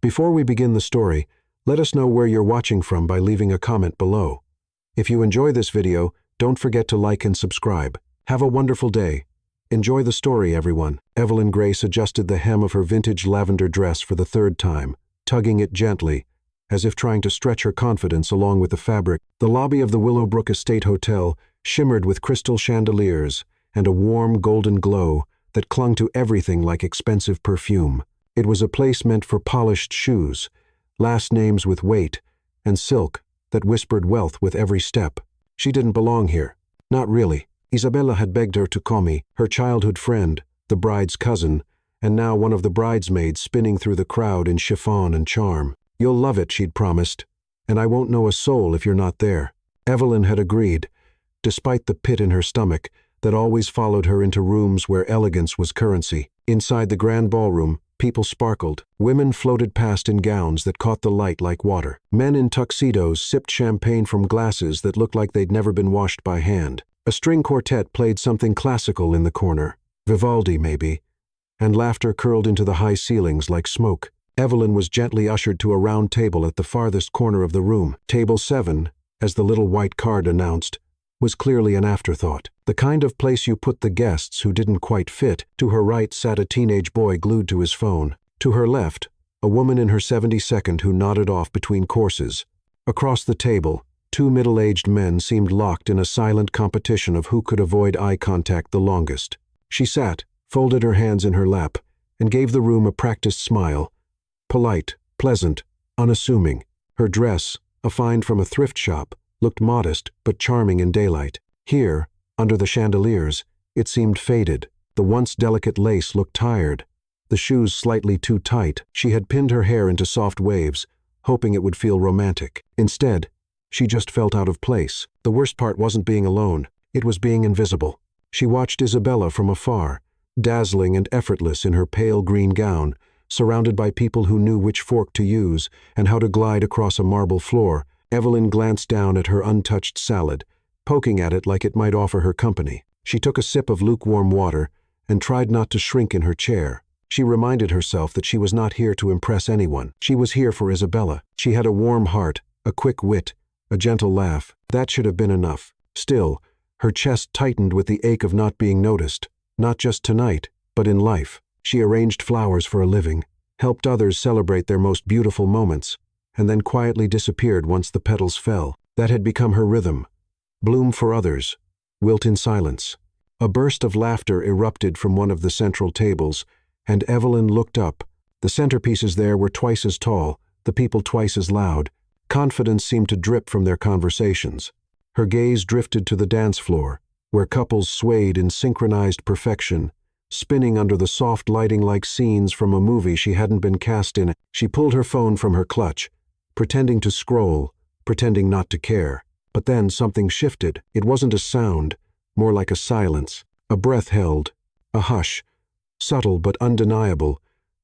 Before we begin the story, let us know where you're watching from by leaving a comment below. If you enjoy this video, don't forget to like and subscribe. Have a wonderful day. Enjoy the story, everyone. Evelyn Grace adjusted the hem of her vintage lavender dress for the third time, tugging it gently, as if trying to stretch her confidence along with the fabric. The lobby of the Willowbrook Estate Hotel shimmered with crystal chandeliers and a warm golden glow that clung to everything like expensive perfume. It was a place meant for polished shoes, last names with weight, and silk that whispered wealth with every step. She didn't belong here. Not really. Isabella had begged her to call me, her childhood friend, the bride's cousin, and now one of the bridesmaids spinning through the crowd in chiffon and charm. You'll love it, she'd promised, and I won't know a soul if you're not there. Evelyn had agreed, despite the pit in her stomach that always followed her into rooms where elegance was currency. Inside the grand ballroom, people sparkled. Women floated past in gowns that caught the light like water. Men in tuxedos sipped champagne from glasses that looked like they'd never been washed by hand. A string quartet played something classical in the corner, Vivaldi maybe, and laughter curled into the high ceilings like smoke. Evelyn was gently ushered to a round table at the farthest corner of the room. Table 7, as the little white card announced, was clearly an afterthought. The kind of place you put the guests who didn't quite fit. To her right sat a teenage boy glued to his phone. To her left, a woman in her 72nd who nodded off between courses. Across the table, two middle-aged men seemed locked in a silent competition of who could avoid eye contact the longest. She sat, folded her hands in her lap, and gave the room a practiced smile. Polite, pleasant, unassuming. Her dress, a find from a thrift shop, looked modest but charming in daylight. Here, under the chandeliers, it seemed faded. The once delicate lace looked tired, the shoes slightly too tight. She had pinned her hair into soft waves, hoping it would feel romantic. Instead, she just felt out of place. The worst part wasn't being alone, it was being invisible. She watched Isabella from afar, dazzling and effortless in her pale green gown, surrounded by people who knew which fork to use and how to glide across a marble floor. Evelyn glanced down at her untouched salad, poking at it like it might offer her company. She took a sip of lukewarm water and tried not to shrink in her chair. She reminded herself that she was not here to impress anyone. She was here for Isabella. She had a warm heart, a quick wit, a gentle laugh. That should have been enough. Still, her chest tightened with the ache of not being noticed, not just tonight, but in life. She arranged flowers for a living, helped others celebrate their most beautiful moments, and then quietly disappeared once the petals fell. That had become her rhythm. Bloom for others, wilt in silence. A burst of laughter erupted from one of the central tables, and Evelyn looked up. The centerpieces there were twice as tall, the people twice as loud. Confidence seemed to drip from their conversations. Her gaze drifted to the dance floor, where couples swayed in synchronized perfection, spinning under the soft lighting like scenes from a movie she hadn't been cast in. She pulled her phone from her clutch, pretending to scroll, pretending not to care. But then something shifted. It wasn't a sound, more like a silence. A breath held, a hush, subtle but undeniable,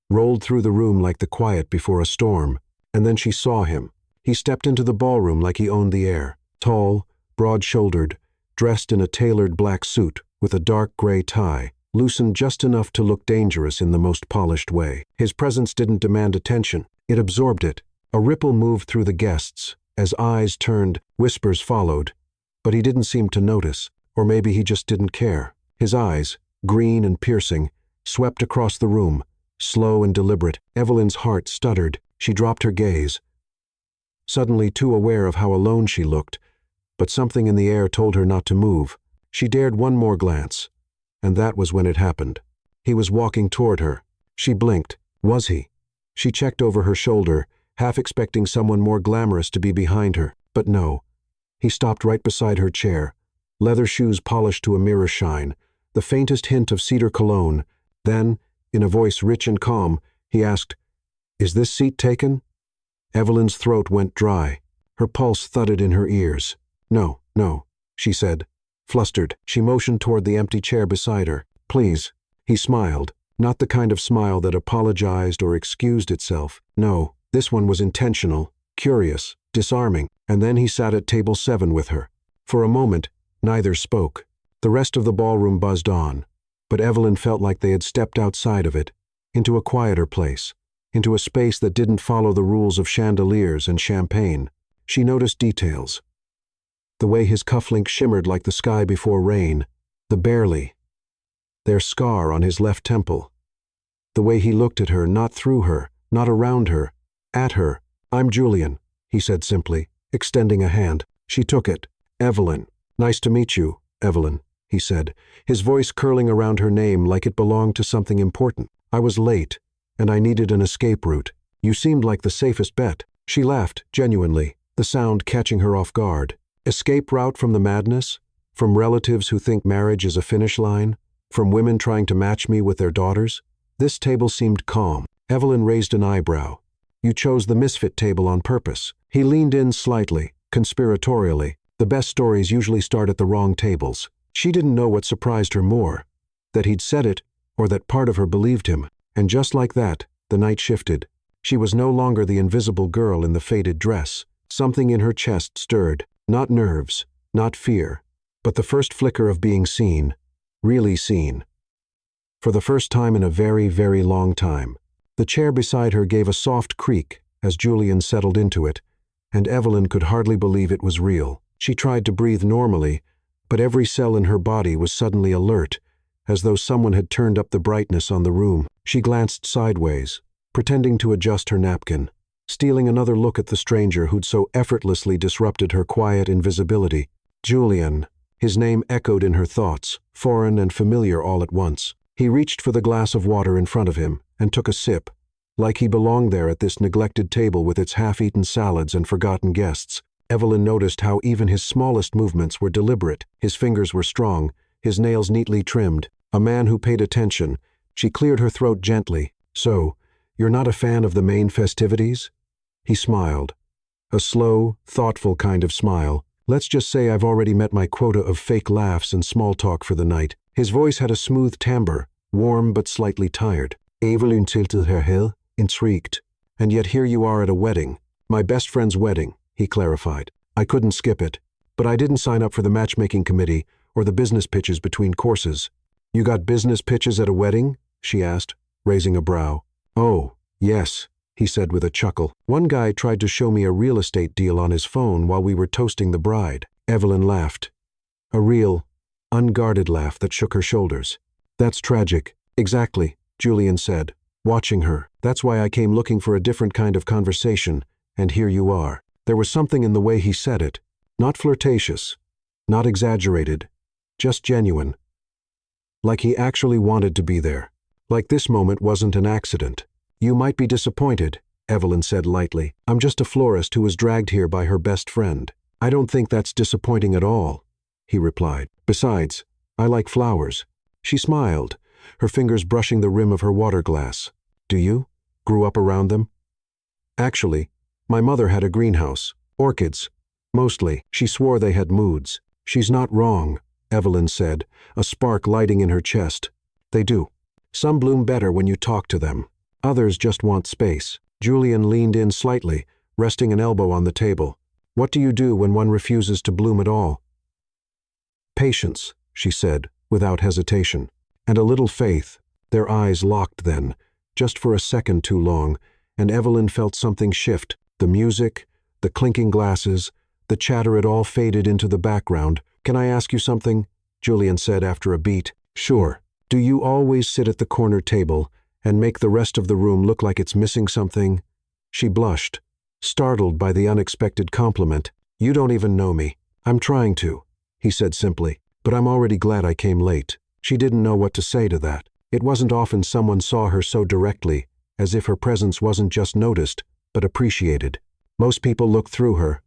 rolled through the room like the quiet before a storm. And then she saw him. He stepped into the ballroom like he owned the air. Tall, broad-shouldered, dressed in a tailored black suit with a dark gray tie, loosened just enough to look dangerous in the most polished way. His presence didn't demand attention. It absorbed it. A ripple moved through the guests. As eyes turned, whispers followed. But he didn't seem to notice, or maybe he just didn't care. His eyes, green and piercing, swept across the room, slow and deliberate. Evelyn's heart stuttered. She dropped her gaze, suddenly too aware of how alone she looked, but something in the air told her not to move. She dared one more glance, and that was when it happened. He was walking toward her. She blinked. Was he? She checked over her shoulder, half expecting someone more glamorous to be behind her, but no. He stopped right beside her chair, leather shoes polished to a mirror shine, the faintest hint of cedar cologne. Then, in a voice rich and calm, he asked, "Is this seat taken?" Evelyn's throat went dry. Her pulse thudded in her ears. "No, no," she said, flustered. She motioned toward the empty chair beside her. "Please." He smiled, not the kind of smile that apologized or excused itself. No, this one was intentional, curious, disarming. And then he sat at table 7 with her. For a moment, neither spoke. The rest of the ballroom buzzed on, but Evelyn felt like they had stepped outside of it, into a quieter place, into a space that didn't follow the rules of chandeliers and champagne. She noticed details. The way his cufflink shimmered like the sky before rain, the barely, their scar on his left temple. The way he looked at her, not through her, not around her, at her. "I'm Julian," he said simply, extending a hand. She took it. "Evelyn." "Nice to meet you, Evelyn," he said, his voice curling around her name like it belonged to something important. "I was late, and I needed an escape route. You seemed like the safest bet." She laughed, genuinely, the sound catching her off guard. Escape route from the madness? From relatives who think marriage is a finish line? From women trying to match me with their daughters? This table seemed calm. Evelyn raised an eyebrow. "You chose the misfit table on purpose." He leaned in slightly, conspiratorially. The best stories usually start at the wrong tables. She didn't know what surprised her more, that he'd said it, or that part of her believed him. And just like that, the night shifted. She was no longer the invisible girl in the faded dress. Something in her chest stirred. Not nerves, not fear, but the first flicker of being seen, really seen. For the first time in a very, very long time. The chair beside her gave a soft creak as Julian settled into it, and Evelyn could hardly believe it was real. She tried to breathe normally, but every cell in her body was suddenly alert, as though someone had turned up the brightness on the room. She glanced sideways, pretending to adjust her napkin, stealing another look at the stranger who'd so effortlessly disrupted her quiet invisibility. Julian. His name echoed in her thoughts, foreign and familiar all at once. He reached for the glass of water in front of him and took a sip, like he belonged there at this neglected table with its half-eaten salads and forgotten guests. Evelyn noticed how even his smallest movements were deliberate. His fingers were strong, his nails neatly trimmed. A man who paid attention. She cleared her throat gently. "So, you're not a fan of the main festivities?" He smiled. A slow, thoughtful kind of smile. "Let's just say I've already met my quota of fake laughs and small talk for the night." His voice had a smooth timbre, warm but slightly tired. Evelyn tilted her head, intrigued. "And yet here you are at a wedding. My best friend's wedding," he clarified. "I couldn't skip it. But I didn't sign up for the matchmaking committee or the business pitches between courses." "You got business pitches at a wedding?" she asked, raising a brow. "Oh, yes," he said with a chuckle. "One guy tried to show me a real estate deal on his phone while we were toasting the bride." Evelyn laughed. A real, unguarded laugh that shook her shoulders. "That's tragic." "Exactly," Julian said, watching her. "That's why I came looking for a different kind of conversation, and here you are." There was something in the way he said it. Not flirtatious, not exaggerated, just genuine. Like he actually wanted to be there. Like this moment wasn't an accident. "You might be disappointed," Evelyn said lightly. "I'm just a florist who was dragged here by her best friend." "I don't think that's disappointing at all," he replied. "Besides, I like flowers." She smiled, her fingers brushing the rim of her water glass. "Do you? Grew up around them?" "Actually, my mother had a greenhouse. Orchids. Mostly." She swore they had moods. "She's not wrong," Evelyn said, a spark lighting in her chest. "They do. Some bloom better when you talk to them. Others just want space." Julian leaned in slightly, resting an elbow on the table. "What do you do when one refuses to bloom at all?" "Patience," she said, without hesitation. "And a little faith." Their eyes locked then, just for a second too long, and Evelyn felt something shift. The music, the clinking glasses, the chatter, it all faded into the background. "Can I ask you something?" Julian said after a beat. "Sure. Do you always sit at the corner table and make the rest of the room look like it's missing something?" She blushed, startled by the unexpected compliment. "You don't even know me." "I'm trying to," he said simply, "but I'm already glad I came late." She didn't know what to say to that. It wasn't often someone saw her so directly, as if her presence wasn't just noticed, but appreciated. Most people looked through her,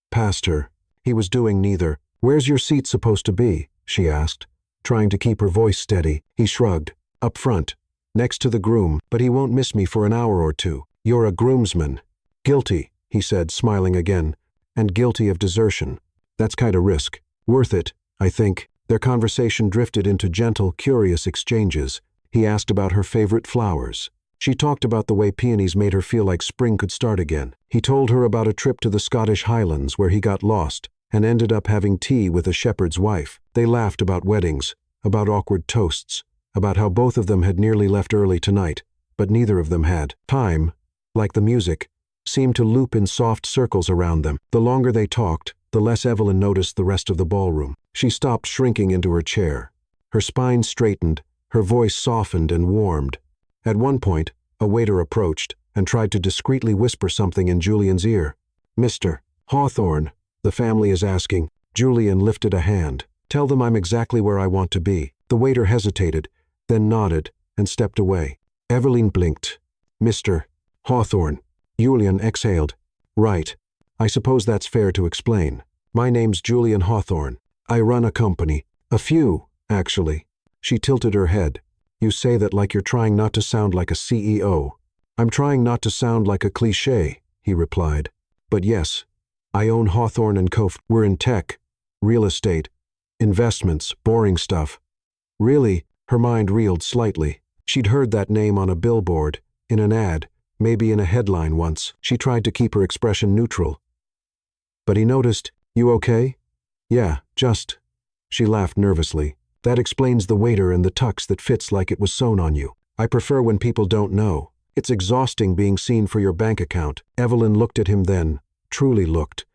past her. He was doing neither. "Where's your seat supposed to be?" she asked, trying to keep her voice steady. He shrugged. "Up front, next to the groom, but he won't miss me for an hour or two." "You're a groomsman." "Guilty," he said, smiling again, "and guilty of desertion. That's kind of risk. Worth it, I think." Their conversation drifted into gentle, curious exchanges. He asked about her favorite flowers. She talked about the way peonies made her feel like spring could start again. He told her about a trip to the Scottish Highlands where he got lost and ended up having tea with a shepherd's wife. They laughed about weddings, about awkward toasts, about how both of them had nearly left early tonight. but neither of them had. Time, like the music, seemed to loop in soft circles around them. The longer they talked, the less Evelyn noticed the rest of the ballroom. She stopped shrinking into her chair. Her spine straightened, her voice softened and warmed. At one point, a waiter approached and tried to discreetly whisper something in Julian's ear. "Mr. Hawthorne, the family is asking." Julian lifted a hand. "Tell them I'm exactly where I want to be." The waiter hesitated, then nodded and stepped away. Evelyn blinked. "Mr. Hawthorne." Julian exhaled. "Right. I suppose that's fair to explain. My name's Julian Hawthorne. I run a company. A few, actually." She tilted her head. "You say that like you're trying not to sound like a CEO." "I'm trying not to sound like a cliché," he replied. "But yes, I own Hawthorne & Co. We're in tech, real estate, investments, boring stuff." Really, her mind reeled slightly. She'd heard that name on a billboard, in an ad, maybe in a headline once. She tried to keep her expression neutral. But he noticed, "You okay?" "Yeah, just." She laughed nervously. "That explains the waiter and the tux that fits like it was sewn on you. I prefer when people don't know. It's exhausting being seen for your bank account." Evelyn looked at him then, truly looked,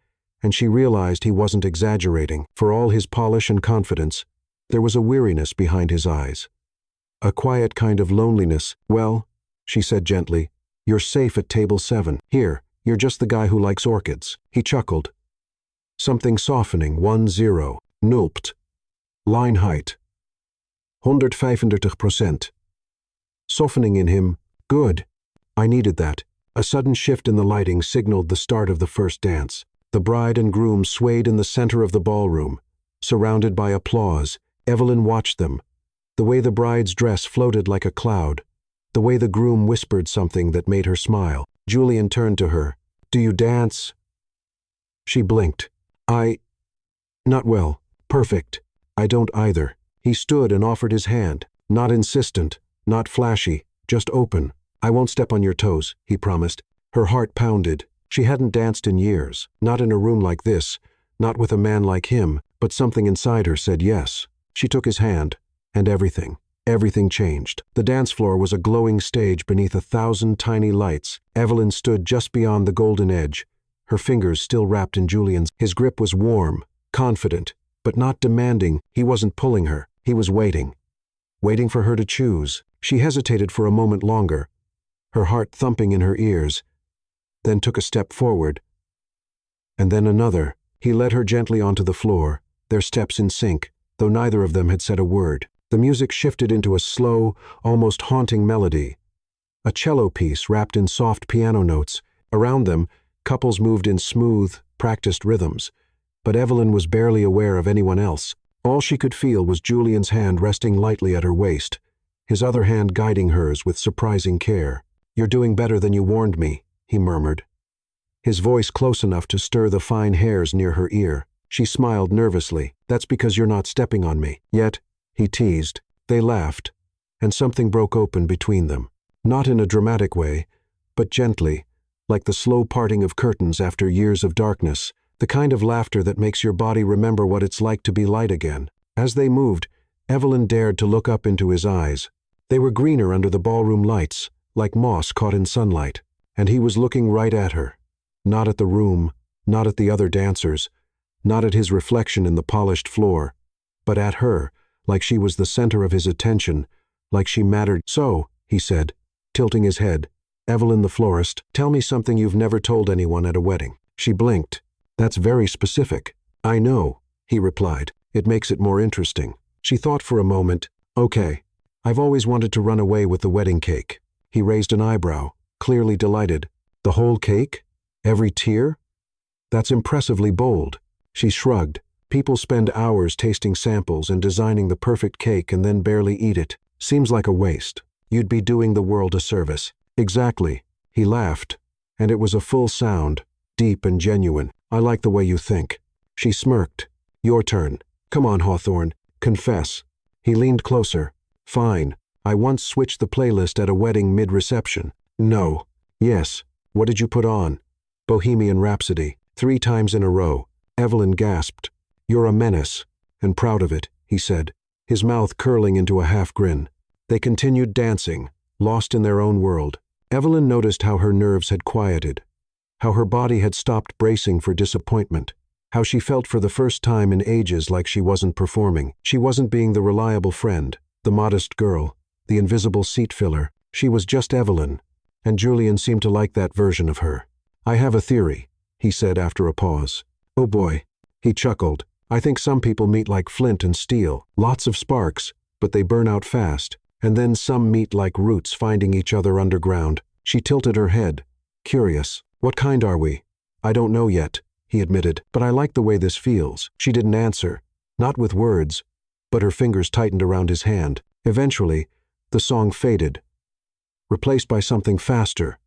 and she realized he wasn't exaggerating. For all his polish and confidence, there was a weariness behind his eyes. A quiet kind of loneliness. "Well," she said gently, "you're safe at table 7. Here, you're just the guy who likes orchids." He chuckled. Something softening. 10. Nulpt. Line height. 135%. Softening in him. Good. I needed that. A sudden shift in the lighting signaled the start of the first dance. The bride and groom swayed in the center of the ballroom. Surrounded by applause, Evelyn watched them. The way the bride's dress floated like a cloud. The way the groom whispered something that made her smile. Julian turned to her. "Do you dance?" She blinked. Not well. Perfect. I don't either." He stood and offered his hand. Not insistent, not flashy, just open. "I won't step on your toes," he promised. Her heart pounded. She hadn't danced in years, not in a room like this, not with a man like him, but something inside her said yes. She took his hand, and everything changed. The dance floor was a glowing stage beneath 1,000 tiny lights. Evelyn stood just beyond the golden edge, her fingers still wrapped in Julian's. His grip was warm, confident, but not demanding. He wasn't pulling her. He was waiting for her to choose. She hesitated for a moment longer, her heart thumping in her ears, then took a step forward, and then another. He led her gently onto the floor, their steps in sync, though neither of them had said a word. The music shifted into a slow, almost haunting melody. A cello piece wrapped in soft piano notes. Around them, couples moved in smooth, practiced rhythms. But Evelyn was barely aware of anyone else. All she could feel was Julian's hand resting lightly at her waist, his other hand guiding hers with surprising care. "You're doing better than you warned me," he murmured, his voice close enough to stir the fine hairs near her ear. She smiled nervously. "That's because you're not stepping on me yet," he teased. They laughed, and something broke open between them. Not in a dramatic way, but gently, like the slow parting of curtains after years of darkness. The kind of laughter that makes your body remember what it's like to be light again. As they moved, Evelyn dared to look up into his eyes. They were greener under the ballroom lights, like moss caught in sunlight, and he was looking right at her. Not at the room, not at the other dancers, not at his reflection in the polished floor, but at her, like she was the center of his attention, like she mattered. "So," he said, tilting his head, "Evelyn the florist, tell me something you've never told anyone at a wedding." She blinked. "That's very specific." "I know," he replied. "It makes it more interesting." She thought for a moment. "Okay, I've always wanted to run away with the wedding cake." He raised an eyebrow, clearly delighted. "The whole cake? Every tier? That's impressively bold." She shrugged. "People spend hours tasting samples and designing the perfect cake and then barely eat it. Seems like a waste. You'd be doing the world a service." "Exactly." He laughed, and it was a full sound, deep and genuine. "I like the way you think." She smirked. "Your turn. Come on, Hawthorne. Confess." He leaned closer. "Fine. I once switched the playlist at a wedding mid-reception." "No." "Yes. What did you put on?" "Bohemian Rhapsody. 3 times in a row." Evelyn gasped. "You're a menace, and proud of it," he said, his mouth curling into a half grin. They continued dancing, lost in their own world. Evelyn noticed how her nerves had quieted, how her body had stopped bracing for disappointment, how she felt for the first time in ages like she wasn't performing. She wasn't being the reliable friend, the modest girl, the invisible seat filler. She was just Evelyn, and Julian seemed to like that version of her. "I have a theory," he said after a pause. "Oh boy," he chuckled. "I think some people meet like flint and steel, lots of sparks, but they burn out fast, and then some meet like roots finding each other underground." She tilted her head, curious. "What kind are we?" "I don't know yet," he admitted, "but I like the way this feels." She didn't answer, not with words, but her fingers tightened around his hand. Eventually, the song faded, replaced by something faster,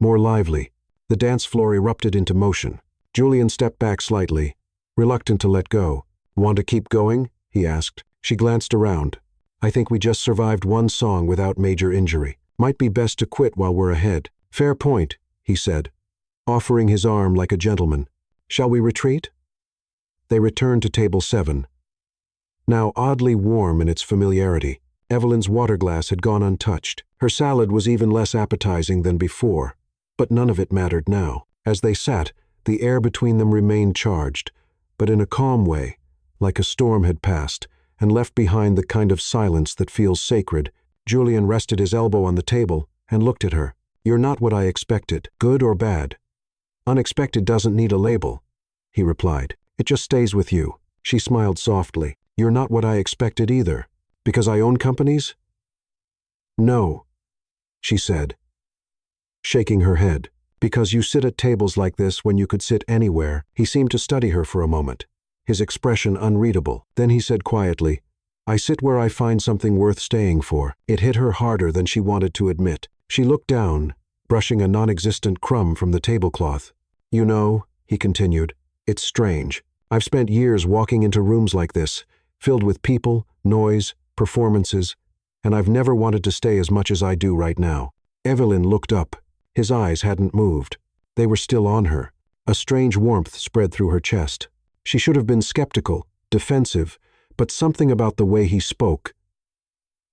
more lively. The dance floor erupted into motion. Julian stepped back slightly, reluctant to let go. "Want to keep going?" he asked. She glanced around. "I think we just survived one song without major injury. Might be best to quit while we're ahead." "Fair point," he said, offering his arm like a gentleman. "Shall we retreat?" They returned to table 7, now oddly warm in its familiarity. Evelyn's water glass had gone untouched. Her salad was even less appetizing than before, but none of it mattered now. As they sat, the air between them remained charged, but in a calm way, like a storm had passed, and left behind the kind of silence that feels sacred. Julian rested his elbow on the table and looked at her. "You're not what I expected, good or bad." "Unexpected doesn't need a label," he replied. "It just stays with you." She smiled softly. "You're not what I expected either. Because I own companies?" "No," she said, shaking her head. "Because you sit at tables like this when you could sit anywhere." He seemed to study her for a moment, his expression unreadable. Then he said quietly, "I sit where I find something worth staying for." It hit her harder than she wanted to admit. She looked down, brushing a non-existent crumb from the tablecloth. "You know," he continued, "it's strange. I've spent years walking into rooms like this, filled with people, noise, performances, and I've never wanted to stay as much as I do right now." Evelyn looked up. His eyes hadn't moved. They were still on her. A strange warmth spread through her chest. She should have been skeptical, defensive, but something about the way he spoke,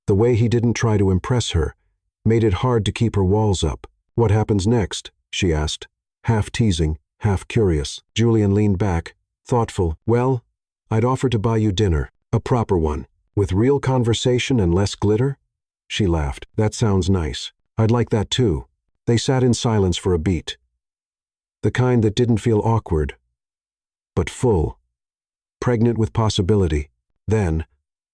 the way he didn't try to impress her, made it hard to keep her walls up. "What happens next?" she asked, half teasing, half curious. Julian leaned back, thoughtful. "Well, I'd offer to buy you dinner, a proper one, with real conversation and less glitter." She laughed. "That sounds nice. I'd like that too." They sat in silence for a beat, the kind that didn't feel awkward, but full, pregnant with possibility. Then,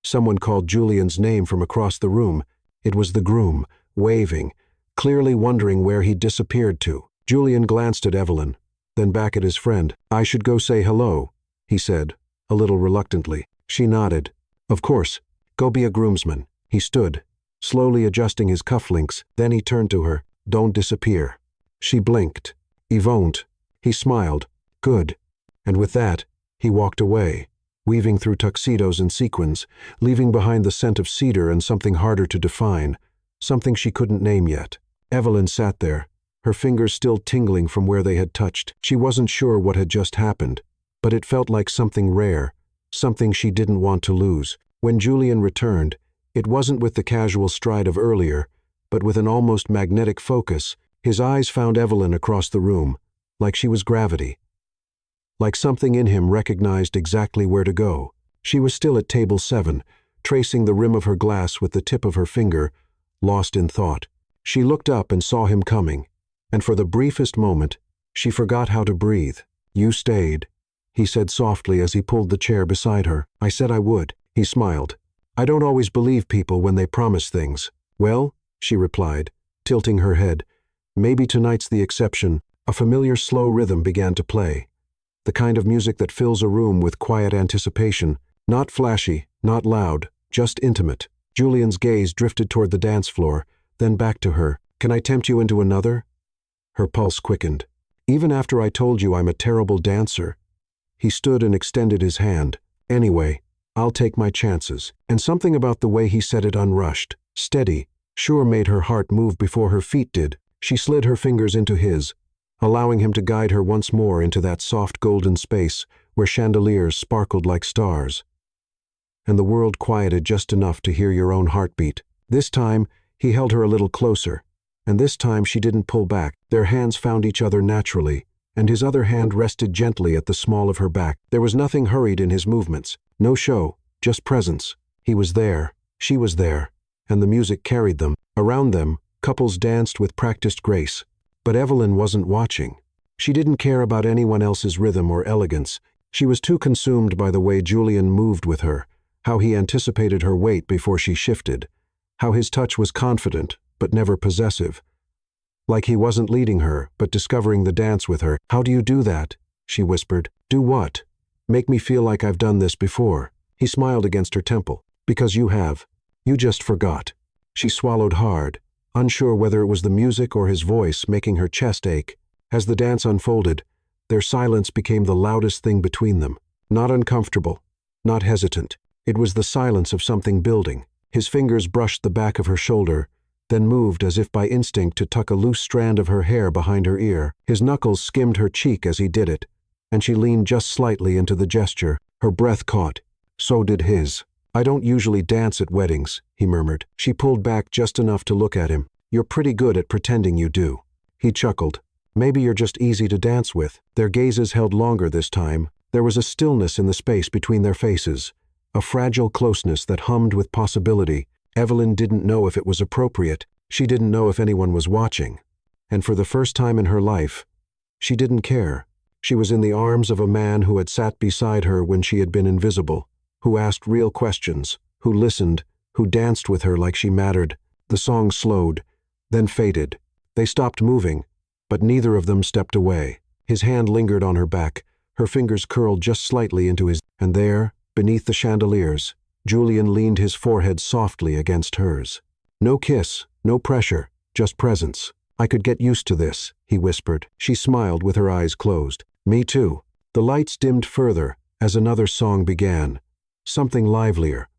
someone called Julian's name from across the room. It was the groom, waving, clearly wondering where he'd disappeared to. Julian glanced at Evelyn, then back at his friend. "I should go say hello," he said, a little reluctantly. She nodded. "Of course, go be a groomsman." He stood, slowly adjusting his cufflinks. Then he turned to her. "Don't disappear." She blinked. "I won't." He smiled. "Good." And with that, he walked away, weaving through tuxedos and sequins, leaving behind the scent of cedar and something harder to define, something she couldn't name yet. Evelyn sat there, her fingers still tingling from where they had touched. She wasn't sure what had just happened, but it felt like something rare, something she didn't want to lose. When Julian returned, it wasn't with the casual stride of earlier, but with an almost magnetic focus. His eyes found Evelyn across the room, like she was gravity. Like something in him recognized exactly where to go. She was still at table 7, tracing the rim of her glass with the tip of her finger, lost in thought. She looked up and saw him coming, and for the briefest moment, she forgot how to breathe. "You stayed," he said softly as he pulled the chair beside her. "I said I would." He smiled. "I don't always believe people when they promise things." "Well," she replied, tilting her head, "maybe tonight's the exception." A familiar slow rhythm began to play, the kind of music that fills a room with quiet anticipation, not flashy, not loud, just intimate. Julian's gaze drifted toward the dance floor, then back to her. "Can I tempt you into another?" Her pulse quickened. "Even after I told you I'm a terrible dancer?" He stood and extended his hand. "Anyway, I'll take my chances." And something about the way he said it unrushed, steady, sure made her heart move before her feet did. She slid her fingers into his, allowing him to guide her once more into that soft golden space where chandeliers sparkled like stars. And the world quieted just enough to hear your own heartbeat. This time, He held her a little closer, and this time she didn't pull back. Their hands found each other naturally, and his other hand rested gently at the small of her back. There was nothing hurried in his movements, no show, just presence. He was there, she was there, and the music carried them. Around them, couples danced with practiced grace. But Evelyn wasn't watching. She didn't care about anyone else's rhythm or elegance. She was too consumed by the way Julian moved with her, how he anticipated her weight before she shifted, how his touch was confident but never possessive. Like he wasn't leading her, but discovering the dance with her. "How do you do that?" she whispered. "Do what?" "Make me feel like I've done this before." He smiled against her temple. "Because you have. You just forgot." She swallowed hard, unsure whether it was the music or his voice making her chest ache. As the dance unfolded, their silence became the loudest thing between them. Not uncomfortable, not hesitant. It was the silence of something building. His fingers brushed the back of her shoulder, then moved as if by instinct to tuck a loose strand of her hair behind her ear. His knuckles skimmed her cheek as he did it, and she leaned just slightly into the gesture. Her breath caught. So did his. "I don't usually dance at weddings," he murmured. She pulled back just enough to look at him. "You're pretty good at pretending you do." He chuckled. "Maybe you're just easy to dance with." Their gazes held longer this time. There was a stillness in the space between their faces, a fragile closeness that hummed with possibility. Evelyn didn't know if it was appropriate. She didn't know if anyone was watching. And for the first time in her life, she didn't care. She was in the arms of a man who had sat beside her when she had been invisible, who asked real questions, who listened, who danced with her like she mattered. The song slowed, then faded. They stopped moving, but neither of them stepped away. His hand lingered on her back, her fingers curled just slightly into his, and there, beneath the chandeliers, Julian leaned his forehead softly against hers. No kiss, no pressure, just presence. "I could get used to this," he whispered. She smiled with her eyes closed. "Me too." The lights dimmed further as another song began, something livelier.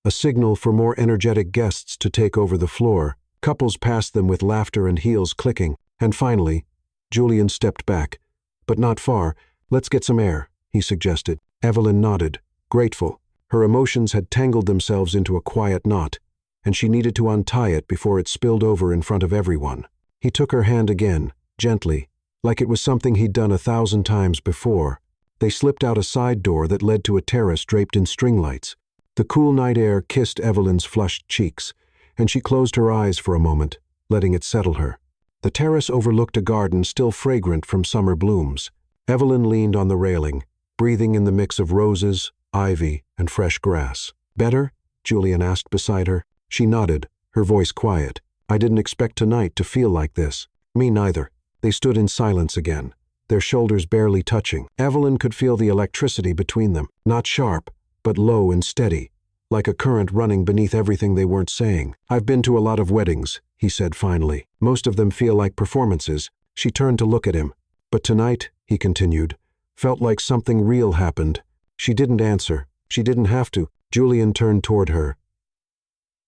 A signal for more energetic guests to take over the floor. Couples passed them with laughter and heels clicking. And finally, Julian stepped back. "But not far. Let's get some air," he suggested. Evelyn nodded, grateful. Her emotions had tangled themselves into a quiet knot, and she needed to untie it before it spilled over in front of everyone. He took her hand again, gently, like it was something he'd done 1,000 times before. They slipped out a side door that led to a terrace draped in string lights. The cool night air kissed Evelyn's flushed cheeks, and she closed her eyes for a moment, letting it settle her. The terrace overlooked a garden still fragrant from summer blooms. Evelyn leaned on the railing, breathing in the mix of roses, ivy, and fresh grass. "Better?" Julian asked beside her. She nodded, her voice quiet. "I didn't expect tonight to feel like this." "Me neither." They stood in silence again, their shoulders barely touching. Evelyn could feel the electricity between them, not sharp, but low and steady, like a current running beneath everything they weren't saying. "I've been to a lot of weddings," he said finally. "Most of them feel like performances." She turned to look at him. "But tonight," he continued, "felt like something real happened." She didn't answer. She didn't have to. Julian turned toward her.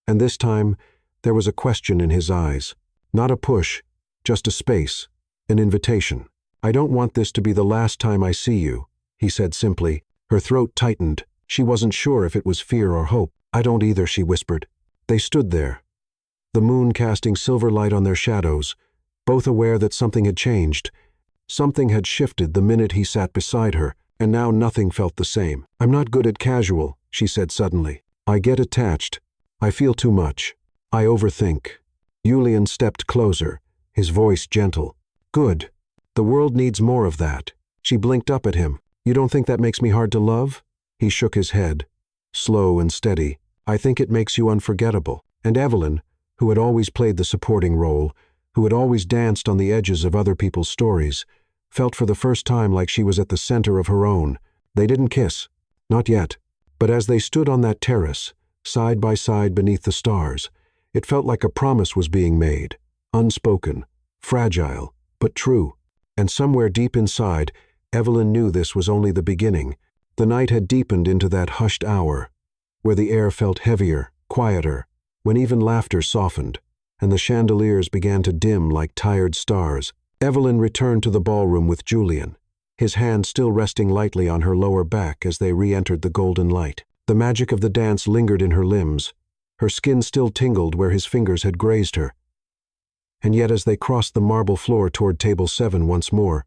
And this time, there was a question in his eyes. Not a push, just a space, an invitation. "I don't want this to be the last time I see you," he said simply. Her throat tightened. She wasn't sure if it was fear or hope. "I don't either," she whispered. They stood there, the moon casting silver light on their shadows, both aware that something had changed. Something had shifted the minute he sat beside her, and now nothing felt the same. "I'm not good at casual," she said suddenly. "I get attached. I feel too much. I overthink." Julian stepped closer, his voice gentle. "Good. The world needs more of that." She blinked up at him. "You don't think that makes me hard to love?" He shook his head, slow and steady. "I think it makes you unforgettable." And Evelyn, who had always played the supporting role, who had always danced on the edges of other people's stories, felt for the first time like she was at the center of her own. They didn't kiss. Not yet. But as they stood on that terrace, side by side beneath the stars, it felt like a promise was being made, unspoken, fragile, but true. And somewhere deep inside, Evelyn knew this was only the beginning. The night had deepened into that hushed hour, where the air felt heavier, quieter, when even laughter softened, and the chandeliers began to dim like tired stars. Evelyn returned to the ballroom with Julian, his hand still resting lightly on her lower back as they re-entered the golden light. The magic of the dance lingered in her limbs, Her skin still tingled where his fingers had grazed her. And yet as they crossed the marble floor toward table 7 once more,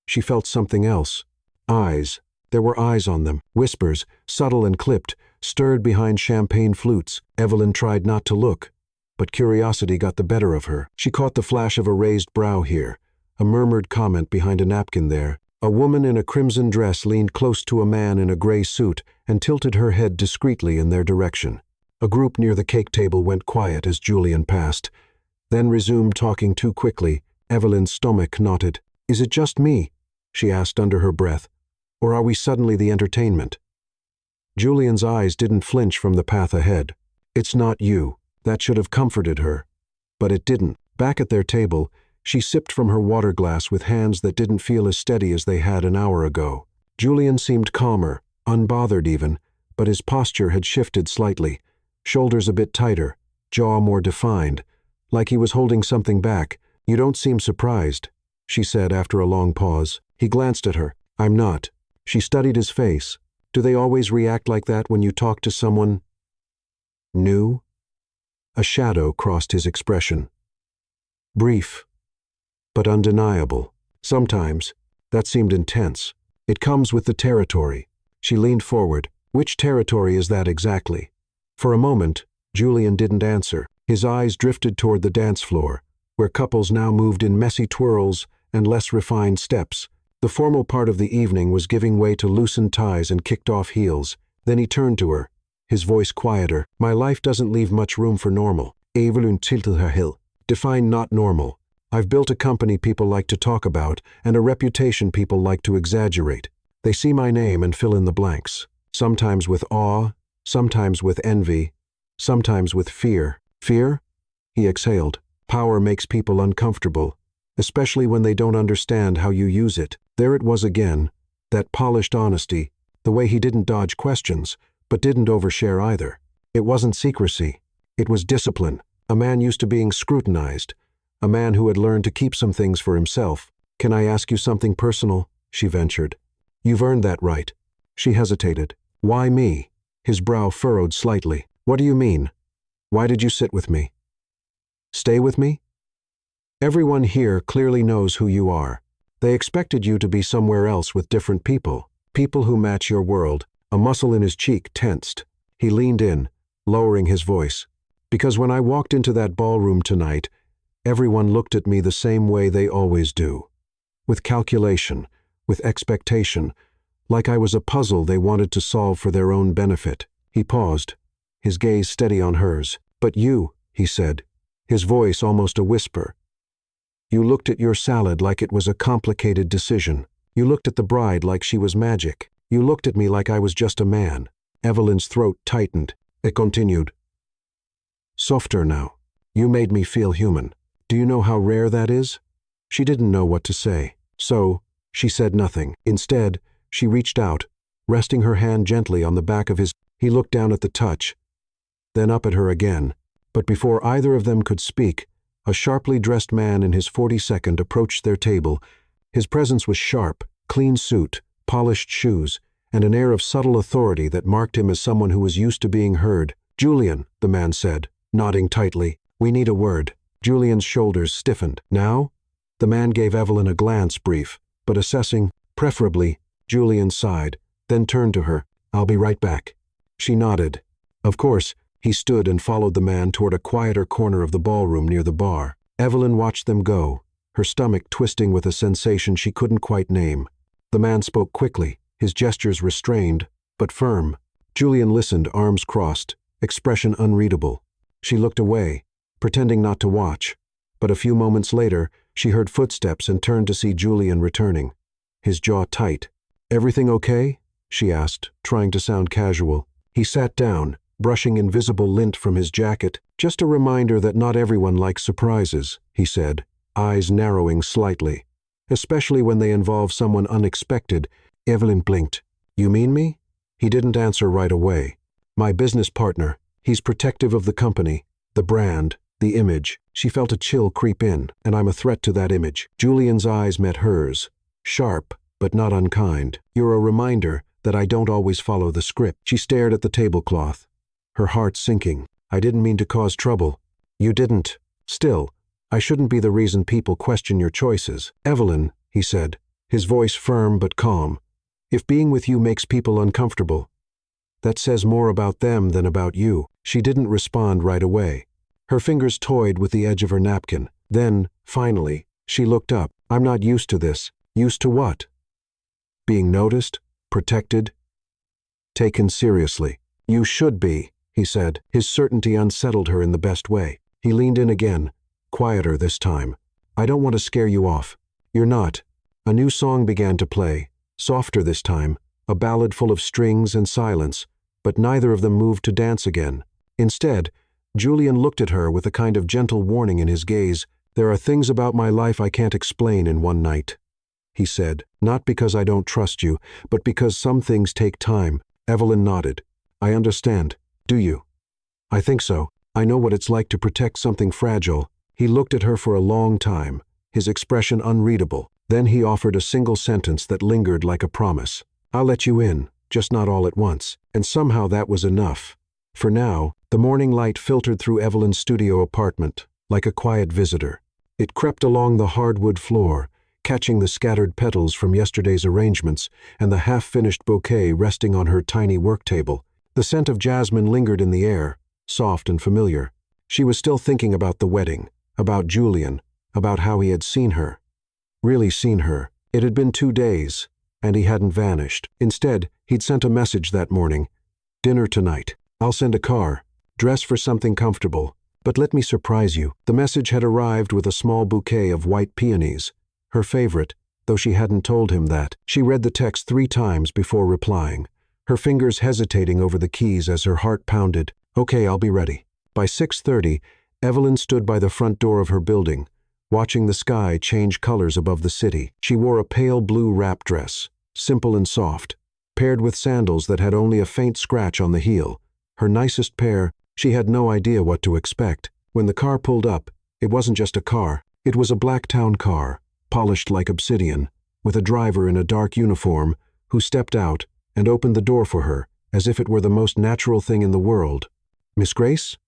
she felt something else. Eyes. There were eyes on them. Whispers, subtle and clipped, stirred behind champagne flutes. Evelyn tried not to look, but curiosity got the better of her. She caught the flash of a raised brow here, a murmured comment behind a napkin there. A woman in a crimson dress leaned close to a man in a gray suit and tilted her head discreetly in their direction. A group near the cake table went quiet as Julian passed, then resumed talking too quickly. Evelyn's stomach knotted. "Is it just me?" she asked under her breath. "Or are we suddenly the entertainment?" Julian's eyes didn't flinch from the path ahead. "It's not you." That should have comforted her. But it didn't. Back at their table, she sipped from her water glass with hands that didn't feel as steady as they had an hour ago. Julian seemed calmer, unbothered even, but his posture had shifted slightly. Shoulders a bit tighter, jaw more defined, like he was holding something back. "You don't seem surprised," she said after a long pause. He glanced at her. "I'm not." She studied his face. "Do they always react like that when you talk to someone new?" A shadow crossed his expression. Brief, but undeniable. Sometimes, that seemed intense. "It comes with the territory." She leaned forward. "Which territory is that exactly?" For a moment, Julian didn't answer. His eyes drifted toward the dance floor, where couples now moved in messy twirls and less refined steps. The formal part of the evening was giving way to loosened ties and kicked-off heels. Then he turned to her, his voice quieter. "My life doesn't leave much room for normal." Evelyn tilted her heel. "Define not normal." "I've built a company people like to talk about and a reputation people like to exaggerate. They see my name and fill in the blanks. Sometimes with awe, sometimes with envy, sometimes with fear." "Fear?" He exhaled. "Power makes people uncomfortable, especially when they don't understand how you use it." There it was again, that polished honesty, the way he didn't dodge questions, but didn't overshare either. It wasn't secrecy. It was discipline. A man used to being scrutinized. A man who had learned to keep some things for himself. "Can I ask you something personal?" she ventured. "You've earned that right." She hesitated. "Why me?" His brow furrowed slightly. "What do you mean? Why did you sit with me? Stay with me? Everyone here clearly knows who you are. They expected you to be somewhere else with different people. People who match your world." A muscle in his cheek tensed. He leaned in, lowering his voice. "Because when I walked into that ballroom tonight, everyone looked at me the same way they always do. With calculation, with expectation, like I was a puzzle they wanted to solve for their own benefit." He paused, his gaze steady on hers. "But you," he said, his voice almost a whisper. "You looked at your salad like it was a complicated decision. You looked at the bride like she was magic. You looked at me like I was just a man." Evelyn's throat tightened. It continued. "Softer now. You made me feel human. Do you know how rare that is?" She didn't know what to say. So, she said nothing. Instead, she reached out, resting her hand gently on the back of his. He looked down at the touch, then up at her again. But before either of them could speak, a sharply dressed man in his 42nd approached their table. His presence was sharp, clean suit, polished shoes, and an air of subtle authority that marked him as someone who was used to being heard. "Julian," the man said, nodding tightly. "We need a word." Julian's shoulders stiffened. "Now?" The man gave Evelyn a glance, brief, but assessing. "Preferably." Julian sighed, then turned to her. "I'll be right back." She nodded. Of course, he stood and followed the man toward a quieter corner of the ballroom near the bar. Evelyn watched them go, her stomach twisting with a sensation she couldn't quite name. The man spoke quickly, his gestures restrained, but firm. Julian listened, arms crossed, expression unreadable. She looked away, pretending not to watch. But a few moments later, she heard footsteps and turned to see Julian returning, his jaw tight. "Everything okay?" she asked, trying to sound casual. He sat down, brushing invisible lint from his jacket. "Just a reminder that not everyone likes surprises," he said, eyes narrowing slightly. "Especially when they involve someone unexpected." Evelyn blinked. "You mean me?" He didn't answer right away. "My business partner. He's protective of the company, the brand, the image." She felt a chill creep in, "and I'm a threat to that image." Julian's eyes met hers, sharp but not unkind. "You're a reminder that I don't always follow the script." She stared at the tablecloth, her heart sinking. I didn't mean to cause trouble. You didn't. Still, I shouldn't be the reason people question your choices. Evelyn, he said, his voice firm but calm. If being with you makes people uncomfortable, that says more about them than about you. She didn't respond right away. Her fingers toyed with the edge of her napkin. Then, finally, she looked up. I'm not used to this. Used to what? Being noticed? Protected? Taken seriously. You should be, he said. His certainty unsettled her in the best way. He leaned in again, quieter this time. I don't want to scare you off. You're not. A new song began to play, softer this time, a ballad full of strings and silence, but neither of them moved to dance again. Instead, Julian looked at her with a kind of gentle warning in his gaze. There are things about my life I can't explain in one night, he said, not because I don't trust you, but because some things take time. Evelyn nodded. I understand. Do you? I think so. I know what it's like to protect something fragile. He looked at her for a long time, his expression unreadable. Then he offered a single sentence that lingered like a promise. I'll let you in, just not all at once. And somehow that was enough. For now, the morning light filtered through Evelyn's studio apartment, like a quiet visitor. It crept along the hardwood floor, catching the scattered petals from yesterday's arrangements and the half-finished bouquet resting on her tiny work table. The scent of jasmine lingered in the air, soft and familiar. She was still thinking about the wedding, about Julian, about how he had seen her. Really seen her. It had been 2 days, and he hadn't vanished. Instead, he'd sent a message that morning. Dinner tonight. I'll send a car. Dress for something comfortable. But let me surprise you. The message had arrived with a small bouquet of white peonies. Her favorite, though she hadn't told him that. She read the text 3 times before replying, her fingers hesitating over the keys as her heart pounded. Okay, I'll be ready. By 6:30, Evelyn stood by the front door of her building, watching the sky change colors above the city. She wore a pale blue wrap dress, simple and soft, paired with sandals that had only a faint scratch on the heel. Her nicest pair. She had no idea what to expect. When the car pulled up, it wasn't just a car. It was a black town car, polished like obsidian, with a driver in a dark uniform who stepped out and opened the door for her, as if it were the most natural thing in the world. Miss Grace?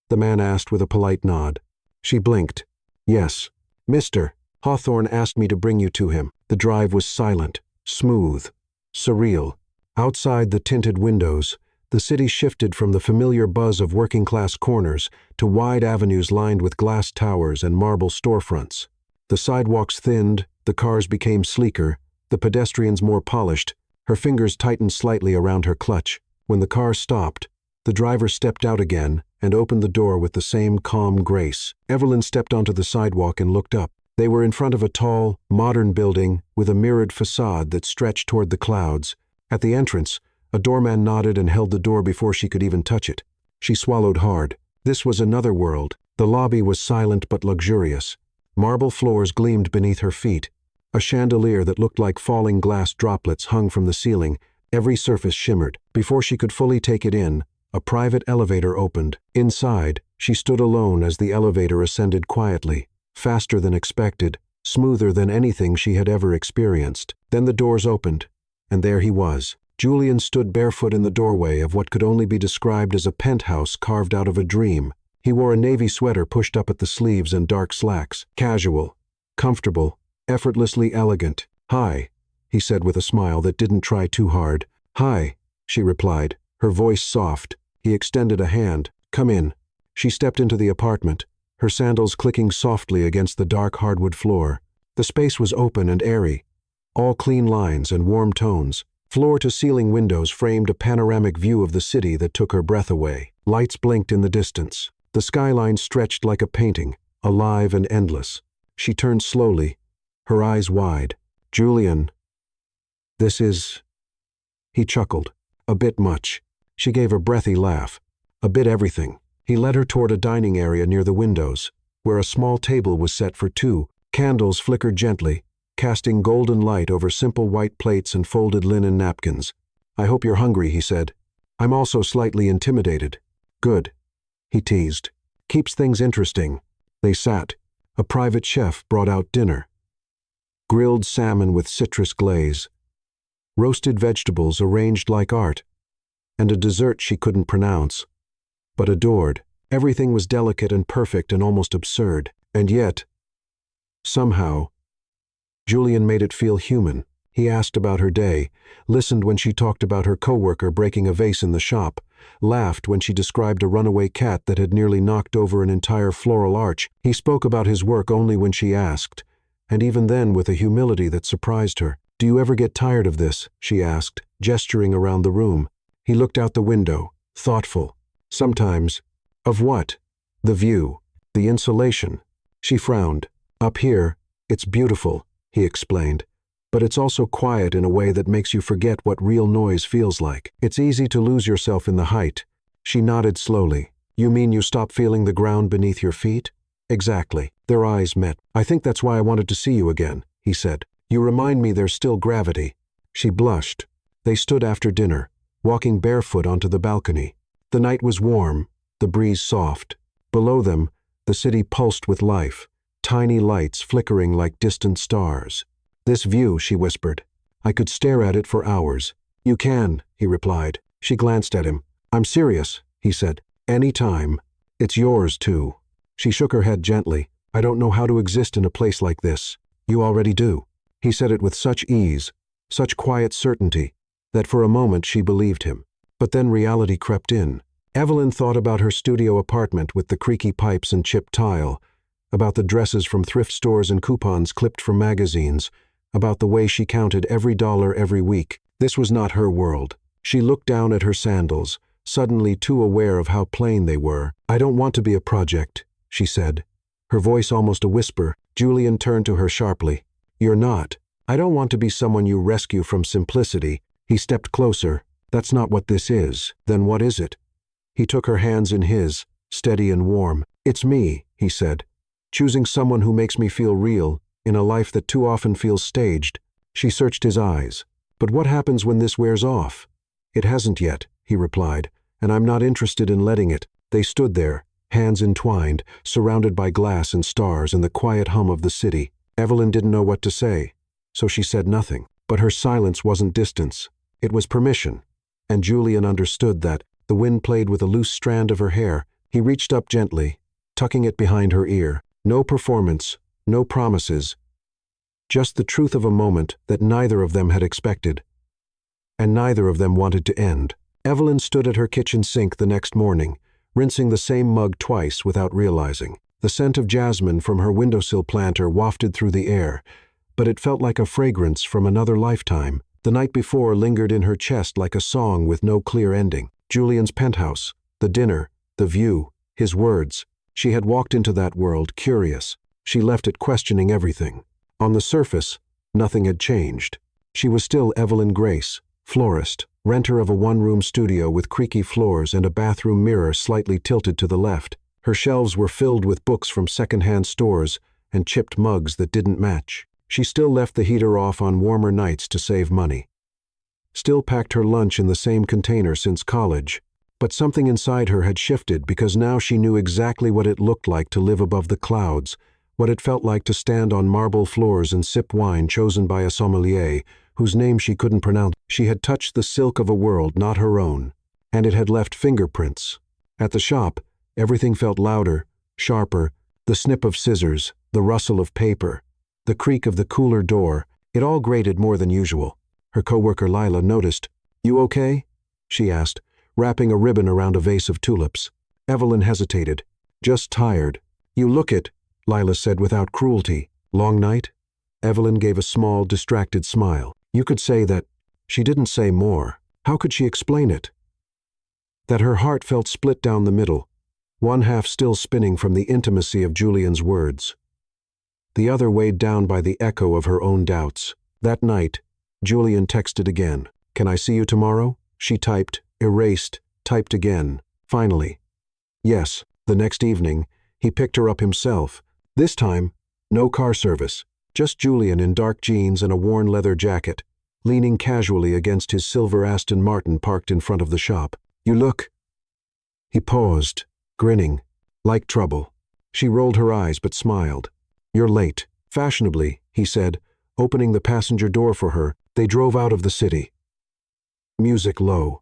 The man asked with a polite nod. She blinked. Yes. Mr. Hawthorne asked me to bring you to him. The drive was silent, smooth, surreal. Outside the tinted windows, the city shifted from the familiar buzz of working-class corners to wide avenues lined with glass towers and marble storefronts. The sidewalks thinned, the cars became sleeker, the pedestrians more polished. Her fingers tightened slightly around her clutch. When the car stopped, the driver stepped out again and opened the door with the same calm grace. Evelyn stepped onto the sidewalk and looked up. They were in front of a tall, modern building with a mirrored facade that stretched toward the clouds. At the entrance, a doorman nodded and held the door before she could even touch it. She swallowed hard. This was another world. The lobby was silent but luxurious. Marble floors gleamed beneath her feet. A chandelier that looked like falling glass droplets hung from the ceiling. Every surface shimmered. Before she could fully take it in, a private elevator opened. Inside, she stood alone as the elevator ascended quietly, faster than expected, smoother than anything she had ever experienced. Then the doors opened, and there he was. Julian stood barefoot in the doorway of what could only be described as a penthouse carved out of a dream. He wore a navy sweater pushed up at the sleeves and dark slacks. Casual, comfortable, effortlessly elegant. Hi, he said with a smile that didn't try too hard. Hi, she replied, her voice soft. He extended a hand. Come in. She stepped into the apartment, her sandals clicking softly against the dark hardwood floor. The space was open and airy, all clean lines and warm tones. Floor-to-ceiling windows framed a panoramic view of the city that took her breath away. Lights blinked in the distance. The skyline stretched like a painting, alive and endless. She turned slowly, her eyes wide. Julian, this is... He chuckled. A bit much. She gave a breathy laugh. A bit everything. He led her toward a dining area near the windows, where a small table was set for 2. Candles flickered gently, casting golden light over simple white plates and folded linen napkins. I hope you're hungry, he said. I'm also slightly intimidated. Good, he teased. Keeps things interesting. They sat. A private chef brought out dinner. Grilled salmon with citrus glaze, roasted vegetables arranged like art, and a dessert she couldn't pronounce. but adored. Everything was delicate and perfect and almost absurd. And yet, somehow, Julian made it feel human. He asked about her day, listened when she talked about her coworker breaking a vase in the shop, laughed when she described a runaway cat that had nearly knocked over an entire floral arch. He spoke about his work only when she asked, and even then with a humility that surprised her. "Do you ever get tired of this?" she asked, gesturing around the room. He looked out the window, thoughtful. "Sometimes." "Of what?" "The view. The insulation." She frowned. "Up here, it's beautiful," he explained. "But it's also quiet in a way that makes you forget what real noise feels like. It's easy to lose yourself in the height." She nodded slowly. "You mean you stop feeling the ground beneath your feet?" "Exactly." Their eyes met. "I think that's why I wanted to see you again," he said. "You remind me there's still gravity." She blushed. They stood after dinner, walking barefoot onto the balcony. The night was warm, the breeze soft. Below them, the city pulsed with life, tiny lights flickering like distant stars. "This view," she whispered. "I could stare at it for hours." "You can," he replied. She glanced at him. "I'm serious," he said. "Any time. It's yours, too." She shook her head gently. "I don't know how to exist in a place like this." "You already do." He said it with such ease, such quiet certainty, that for a moment she believed him. But then reality crept in. Evelyn thought about her studio apartment with the creaky pipes and chipped tile, about the dresses from thrift stores and coupons clipped from magazines, about the way she counted every dollar every week. This was not her world. She looked down at her sandals, suddenly too aware of how plain they were. "I don't want to be a project," she said, her voice almost a whisper. Julian turned to her sharply. "You're not. I don't want to be someone you rescue from simplicity." He stepped closer. "That's not what this is." "Then what is it?" He took her hands in his, steady and warm. "It's me," he said, "choosing someone who makes me feel real, in a life that too often feels staged." She searched his eyes. "But what happens when this wears off?" "It hasn't yet," he replied, "and I'm not interested in letting it." They stood there, hands entwined, surrounded by glass and stars and the quiet hum of the city. Evelyn didn't know what to say, so she said nothing. But her silence wasn't distance. It was permission. And Julian understood that. The wind played with a loose strand of her hair. He reached up gently, tucking it behind her ear. No performance, no promises. Just the truth of a moment that neither of them had expected. And neither of them wanted to end. Evelyn stood at her kitchen sink the next morning, rinsing the same mug twice without realizing. The scent of jasmine from her windowsill planter wafted through the air, but it felt like a fragrance from another lifetime. The night before lingered in her chest like a song with no clear ending. Julian's penthouse, the dinner, the view, his words. She had walked into that world, curious. She left it questioning everything. On the surface, nothing had changed. She was still Evelyn Grace, florist, renter of a one-room studio with creaky floors and a bathroom mirror slightly tilted to the left. Her shelves were filled with books from second-hand stores and chipped mugs that didn't match. She still left the heater off on warmer nights to save money. Still packed her lunch in the same container since college. But something inside her had shifted because now she knew exactly what it looked like to live above the clouds, what it felt like to stand on marble floors and sip wine chosen by a sommelier, whose name she couldn't pronounce. She had touched the silk of a world not her own, and it had left fingerprints. At the shop, everything felt louder, sharper, the snip of scissors, the rustle of paper, the creak of the cooler door. It all grated more than usual. Her coworker Lila noticed. "You okay?" she asked, wrapping a ribbon around a vase of tulips. Evelyn hesitated. "Just tired." "You look it," Lila said without cruelty. "Long night?" Evelyn gave a small, distracted smile. "You could say that." She didn't say more. How could she explain it? That her heart felt split down the middle, one half still spinning from the intimacy of Julian's words, the other weighed down by the echo of her own doubts. That night, Julian texted again. "Can I see you tomorrow?" She typed, erased, typed again. Finally, yes. The next evening, he picked her up himself. This time, no car service, just Julian in dark jeans and a worn leather jacket, leaning casually against his silver Aston Martin parked in front of the shop. "You look..." He paused, grinning, like trouble. She rolled her eyes but smiled. "You're late." Fashionably, he said, opening the passenger door for her. They drove out of the city. Music low.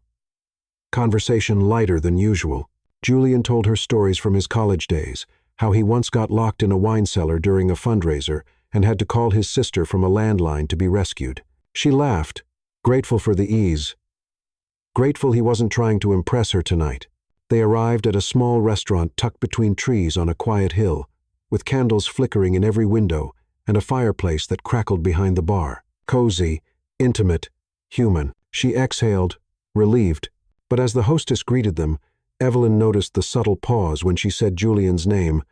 Conversation lighter than usual. Julian told her stories from his college days, how he once got locked in a wine cellar during a fundraiser and had to call his sister from a landline to be rescued. She laughed, grateful for the ease. Grateful he wasn't trying to impress her tonight. They arrived at a small restaurant tucked between trees on a quiet hill, with candles flickering in every window and a fireplace that crackled behind the bar. Cozy, intimate, human. She exhaled, relieved. But as the hostess greeted them, Evelyn noticed the subtle pause when she said Julian's name,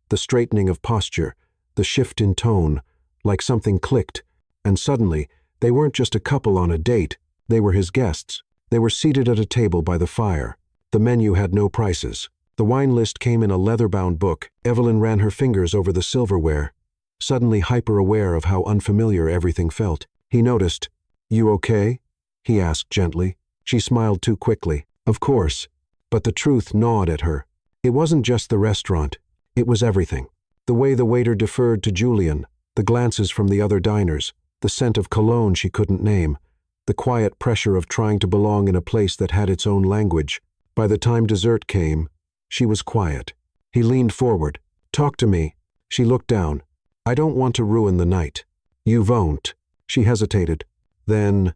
the straightening of posture, the shift in tone, like something clicked, and suddenly, they weren't just a couple on a date, they were his guests. They were seated at a table by the fire. The menu had no prices. The wine list came in a leather-bound book. Evelyn ran her fingers over the silverware, suddenly hyper-aware of how unfamiliar everything felt. He noticed. "You okay?" he asked gently. She smiled too quickly. Of course. But the truth gnawed at her. It wasn't just the restaurant. It was everything. The way the waiter deferred to Julian, the glances from the other diners, the scent of cologne she couldn't name, the quiet pressure of trying to belong in a place that had its own language. By the time dessert came, she was quiet. He leaned forward. "Talk to me." She looked down. "I don't want to ruin the night." "You won't." She hesitated. "Then,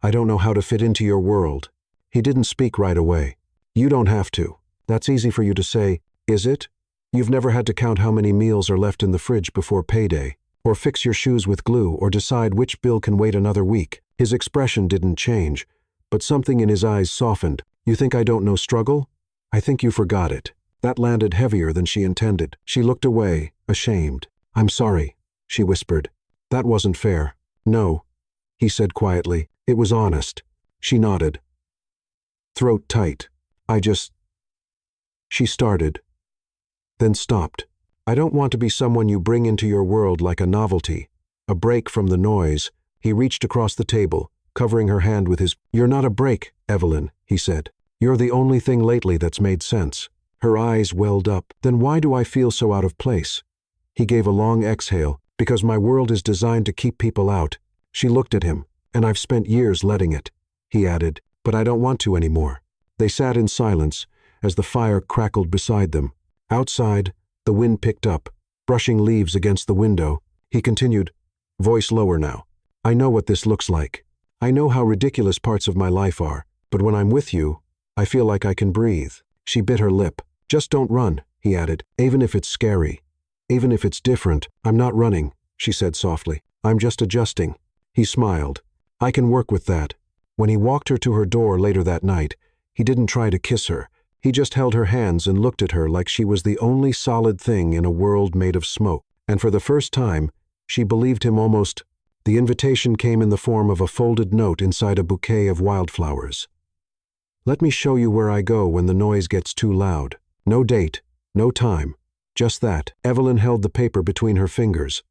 I don't know how to fit into your world." He didn't speak right away. "You don't have to. That's easy for you to say, is it? You've never had to count how many meals are left in the fridge before payday, or fix your shoes with glue, or decide which bill can wait another week." His expression didn't change, but something in his eyes softened. "You think I don't know struggle? I think you forgot it." That landed heavier than she intended. She looked away, ashamed. "I'm sorry," she whispered. "That wasn't fair." "No," he said quietly. "It was honest." She nodded. Throat tight. She started, then stopped. "I don't want to be someone you bring into your world like a novelty, a break from the noise." He reached across the table, covering her hand with his. "You're not a break, Evelyn," he said. "You're the only thing lately that's made sense." Her eyes welled up. "Then why do I feel so out of place?" He gave a long exhale. "Because my world is designed to keep people out." She looked at him. "And I've spent years letting it," he added. "But I don't want to anymore." They sat in silence as the fire crackled beside them. Outside, the wind picked up, brushing leaves against the window. He continued, voice lower now. "I know what this looks like. I know how ridiculous parts of my life are, but when I'm with you, I feel like I can breathe." She bit her lip. "Just don't run," he added, "even if it's scary. Even if it's different." "I'm not running," she said softly. "I'm just adjusting." He smiled. "I can work with that." When he walked her to her door later that night, he didn't try to kiss her. He just held her hands and looked at her like she was the only solid thing in a world made of smoke. And for the first time, she believed him almost. The invitation came in the form of a folded note inside a bouquet of wildflowers. "Let me show you where I go when the noise gets too loud." No date, no time, just that. Evelyn held the paper between her fingers,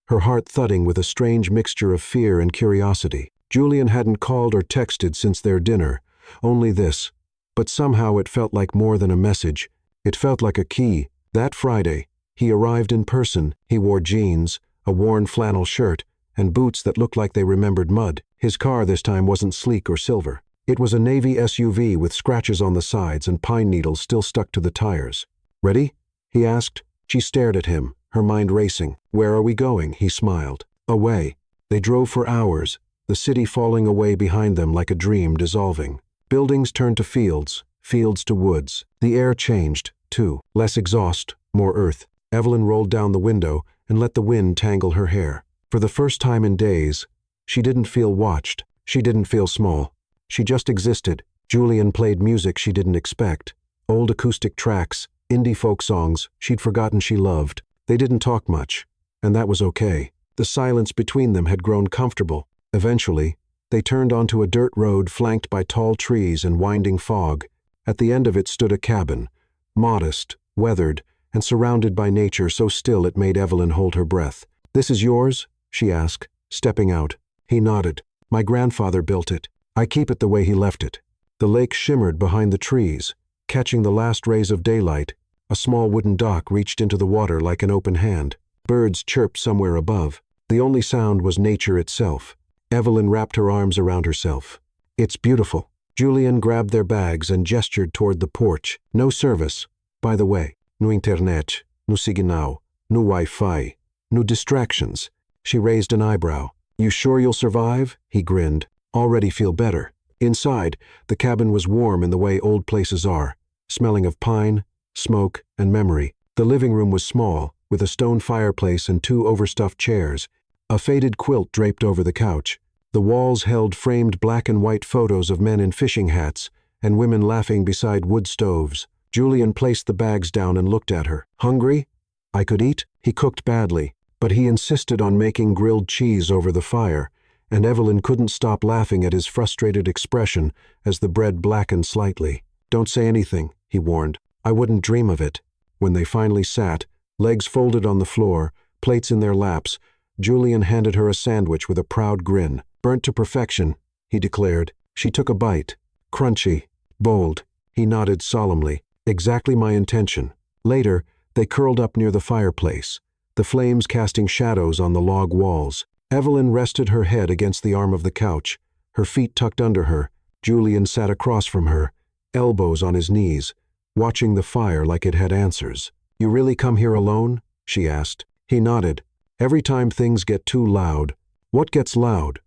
her heart thudding with a strange mixture of fear and curiosity. Julian hadn't called or texted since their dinner, only this. But somehow it felt like more than a message. It felt like a key. That Friday, he arrived in person. He wore jeans, a worn flannel shirt, and boots that looked like they remembered mud. His car this time wasn't sleek or silver. It was a navy SUV with scratches on the sides and pine needles still stuck to the tires. "Ready?" he asked. She stared at him, her mind racing. "Where are we going?" He smiled. "Away." They drove for hours, the city falling away behind them like a dream dissolving. Buildings turned to fields, fields to woods. The air changed, too. Less exhaust, more earth. Evelyn rolled down the window and let the wind tangle her hair. For the first time in days, she didn't feel watched. She didn't feel small. She just existed. Julian played music she didn't expect. Old acoustic tracks, indie folk songs she'd forgotten she loved. They didn't talk much, and that was okay. The silence between them had grown comfortable. Eventually, they turned onto a dirt road flanked by tall trees and winding fog. At the end of it stood a cabin, modest, weathered, and surrounded by nature so still it made Evelyn hold her breath. "This is yours?" she asked, stepping out. He nodded. "My grandfather built it. I keep it the way he left it." The lake shimmered behind the trees, catching the last rays of daylight. A small wooden dock reached into the water like an open hand. Birds chirped somewhere above. The only sound was nature itself. Evelyn wrapped her arms around herself. "It's beautiful," Julian grabbed their bags and gestured toward the porch. No service. By the way, no internet, no signal, no Wi-Fi, no distractions. She raised an eyebrow. You sure you'll survive? He grinned. Already feel better. Inside, the cabin was warm in the way old places are, smelling of pine, smoke, and memory. The living room was small, with a stone fireplace and 2 overstuffed chairs. A faded quilt draped over the couch. The walls held framed black and white photos of men in fishing hats and women laughing beside wood stoves. Julian placed the bags down and looked at her. Hungry? I could eat? He cooked badly, but he insisted on making grilled cheese over the fire, and Evelyn couldn't stop laughing at his frustrated expression as the bread blackened slightly. Don't say anything, he warned. I wouldn't dream of it. When they finally sat, legs folded on the floor, plates in their laps, Julian handed her a sandwich with a proud grin. Burnt to perfection, he declared. She took a bite. Crunchy, bold. He nodded solemnly. Exactly my intention. Later, they curled up near the fireplace, the flames casting shadows on the log walls. Evelyn rested her head against the arm of the couch, her feet tucked under her. Julian sat across from her, elbows on his knees, watching the fire like it had answers. You really come here alone? She asked. He nodded. Every time things get too loud. What gets loud?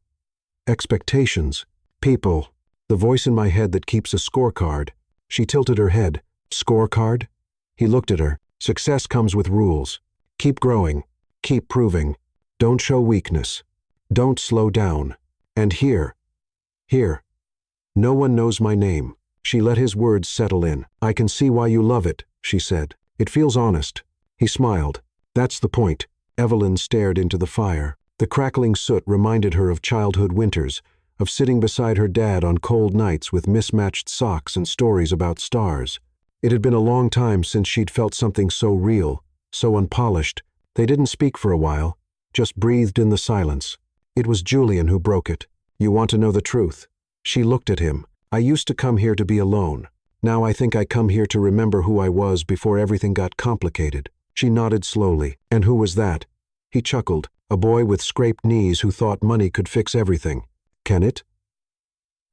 Expectations. People. The voice in my head that keeps a scorecard. She tilted her head. Scorecard? He looked at her. Success comes with rules. Keep growing. Keep proving. Don't show weakness. Don't slow down. And here. No one knows my name. She let his words settle in. I can see why you love it, she said. It feels honest. He smiled. That's the point. Evelyn stared into the fire. The crackling soot reminded her of childhood winters, of sitting beside her dad on cold nights with mismatched socks and stories about stars. It had been a long time since she'd felt something so real, so unpolished. They didn't speak for a while, just breathed in the silence. It was Julian who broke it. You want to know the truth? She looked at him. I used to come here to be alone. Now I think I come here to remember who I was before everything got complicated. She nodded slowly. And who was that? He chuckled. A boy with scraped knees who thought money could fix everything. Can it?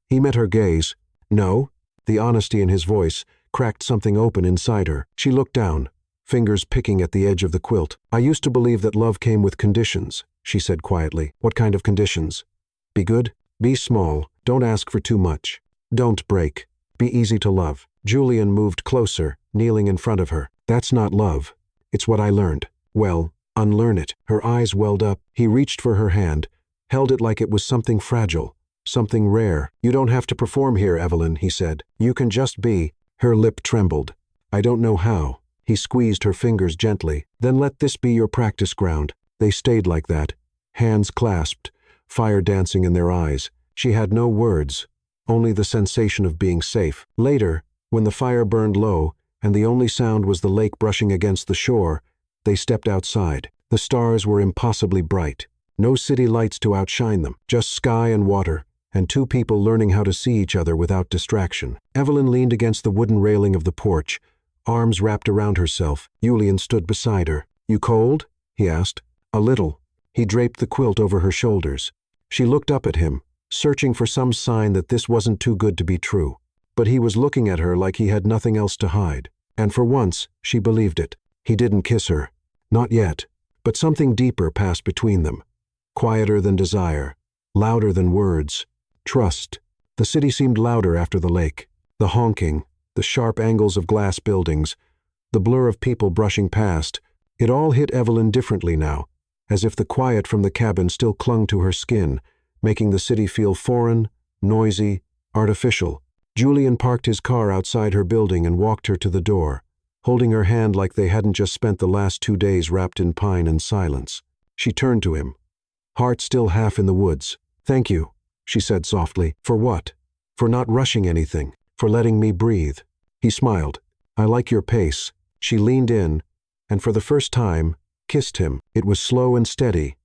He met her gaze. No. The honesty in his voice cracked something open inside her. She looked down, fingers picking at the edge of the quilt. I used to believe that love came with conditions, she said quietly. What kind of conditions? Be good. Be small. Don't ask for too much. Don't break. Be easy to love. Julian moved closer, kneeling in front of her. That's not love. It's what I learned. Well, unlearn it. Her eyes welled up. He reached for her hand, held it like it was something fragile, something rare. You don't have to perform here, Evelyn, he said. You can just be. Her lip trembled. I don't know how. He squeezed her fingers gently. Then let this be your practice ground. They stayed like that, hands clasped, fire dancing in their eyes. She had no words, only the sensation of being safe. Later, when the fire burned low and the only sound was the lake brushing against the shore, they stepped outside. The stars were impossibly bright. No city lights to outshine them, just sky and water, and 2 people learning how to see each other without distraction. Evelyn leaned against the wooden railing of the porch, arms wrapped around herself. Julian stood beside her. You cold? He asked. A little. He draped the quilt over her shoulders. She looked up at him, searching for some sign that this wasn't too good to be true. But he was looking at her like he had nothing else to hide. And for once, she believed it. He didn't kiss her. Not yet. But something deeper passed between them. Quieter than desire. Louder than words. Trust. The city seemed louder after the lake. The honking, the sharp angles of glass buildings, the blur of people brushing past. It all hit Evelyn differently now, as if the quiet from the cabin still clung to her skin, making the city feel foreign, noisy, artificial. Julian parked his car outside her building and walked her to the door, holding her hand like they hadn't just spent the last 2 days wrapped in pine and silence. She turned to him, heart still half in the woods. Thank you, she said softly. For what? For not rushing anything, for letting me breathe. He smiled. I like your pace. She leaned in, and for the first time, kissed him. It was slow and steady,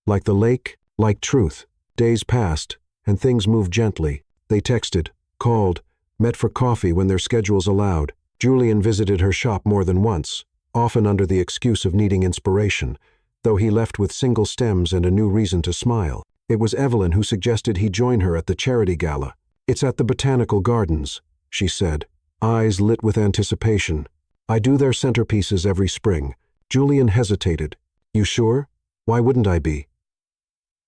like the lake, like truth. Days passed, and things moved gently. They texted, called, met for coffee when their schedules allowed. Julian visited her shop more than once, often under the excuse of needing inspiration, though he left with single stems and a new reason to smile. It was Evelyn who suggested he join her at the charity gala. "It's at the Botanical Gardens," she said, eyes lit with anticipation. "I do their centerpieces every spring." Julian hesitated. "You sure? Why wouldn't I be?"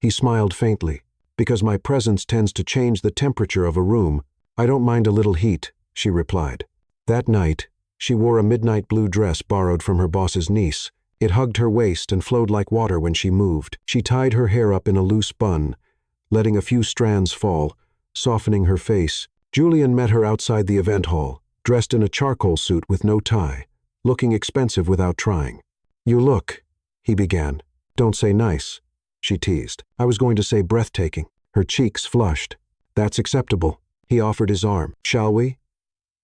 He smiled faintly. "Because my presence tends to change the temperature of a room. I don't mind a little heat," she replied. That night, she wore a midnight blue dress borrowed from her boss's niece. It hugged her waist and flowed like water when she moved. She tied her hair up in a loose bun, letting a few strands fall, softening her face. Julian met her outside the event hall, dressed in a charcoal suit with no tie, looking expensive without trying. "You look," he began. "Don't say nice," she teased. "I was going to say breathtaking." Her cheeks flushed. "That's acceptable." He offered his arm. "Shall we?"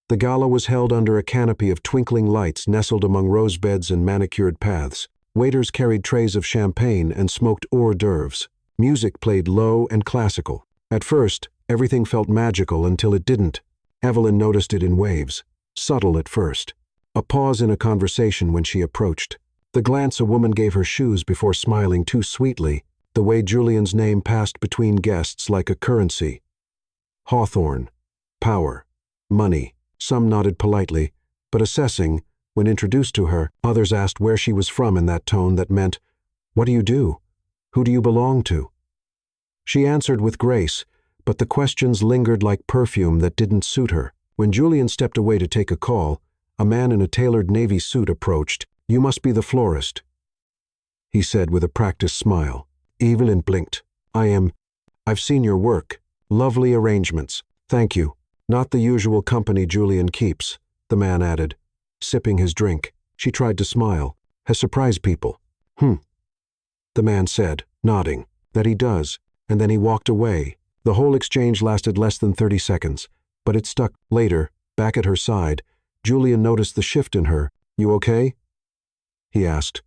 The gala was held under a canopy of twinkling lights nestled among rose beds and manicured paths. Waiters carried trays of champagne and smoked hors d'oeuvres. Music played low and classical. At first, everything felt magical until it didn't. Evelyn noticed it in waves. Subtle at first. A pause in a conversation when she approached. The glance a woman gave her shoes before smiling too sweetly. The way Julian's name passed between guests like a currency. Hawthorne. Power. Money. Some nodded politely, but assessing, when introduced to her, others asked where she was from in that tone that meant, "What do you do? Who do you belong to?" She answered with grace, but the questions lingered like perfume that didn't suit her. When Julian stepped away to take a call, a man in a tailored navy suit approached. "You must be the florist," he said with a practiced smile. Evelyn blinked. I've seen your work. Lovely arrangements. Thank you. Not the usual company Julian keeps," the man added, sipping his drink. She tried to smile. "Has surprised people." The man said, nodding, "that he does," and then he walked away. The whole exchange lasted less than 30 seconds, but it stuck. Later, back at her side, Julian noticed the shift in her. "You okay?" he asked,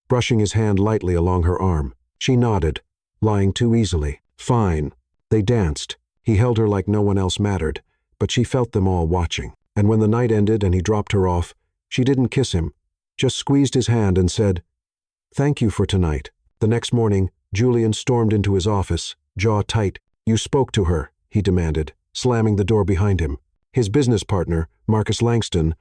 brushing his hand lightly along her arm. She nodded, lying too easily. "Fine." They danced. He held her like no one else mattered, but she felt them all watching. And when the night ended and he dropped her off, she didn't kiss him, just squeezed his hand and said, "Thank you for tonight." The next morning, Julian stormed into his office, jaw tight. "You spoke to her," he demanded, slamming the door behind him. His business partner, Marcus Langston,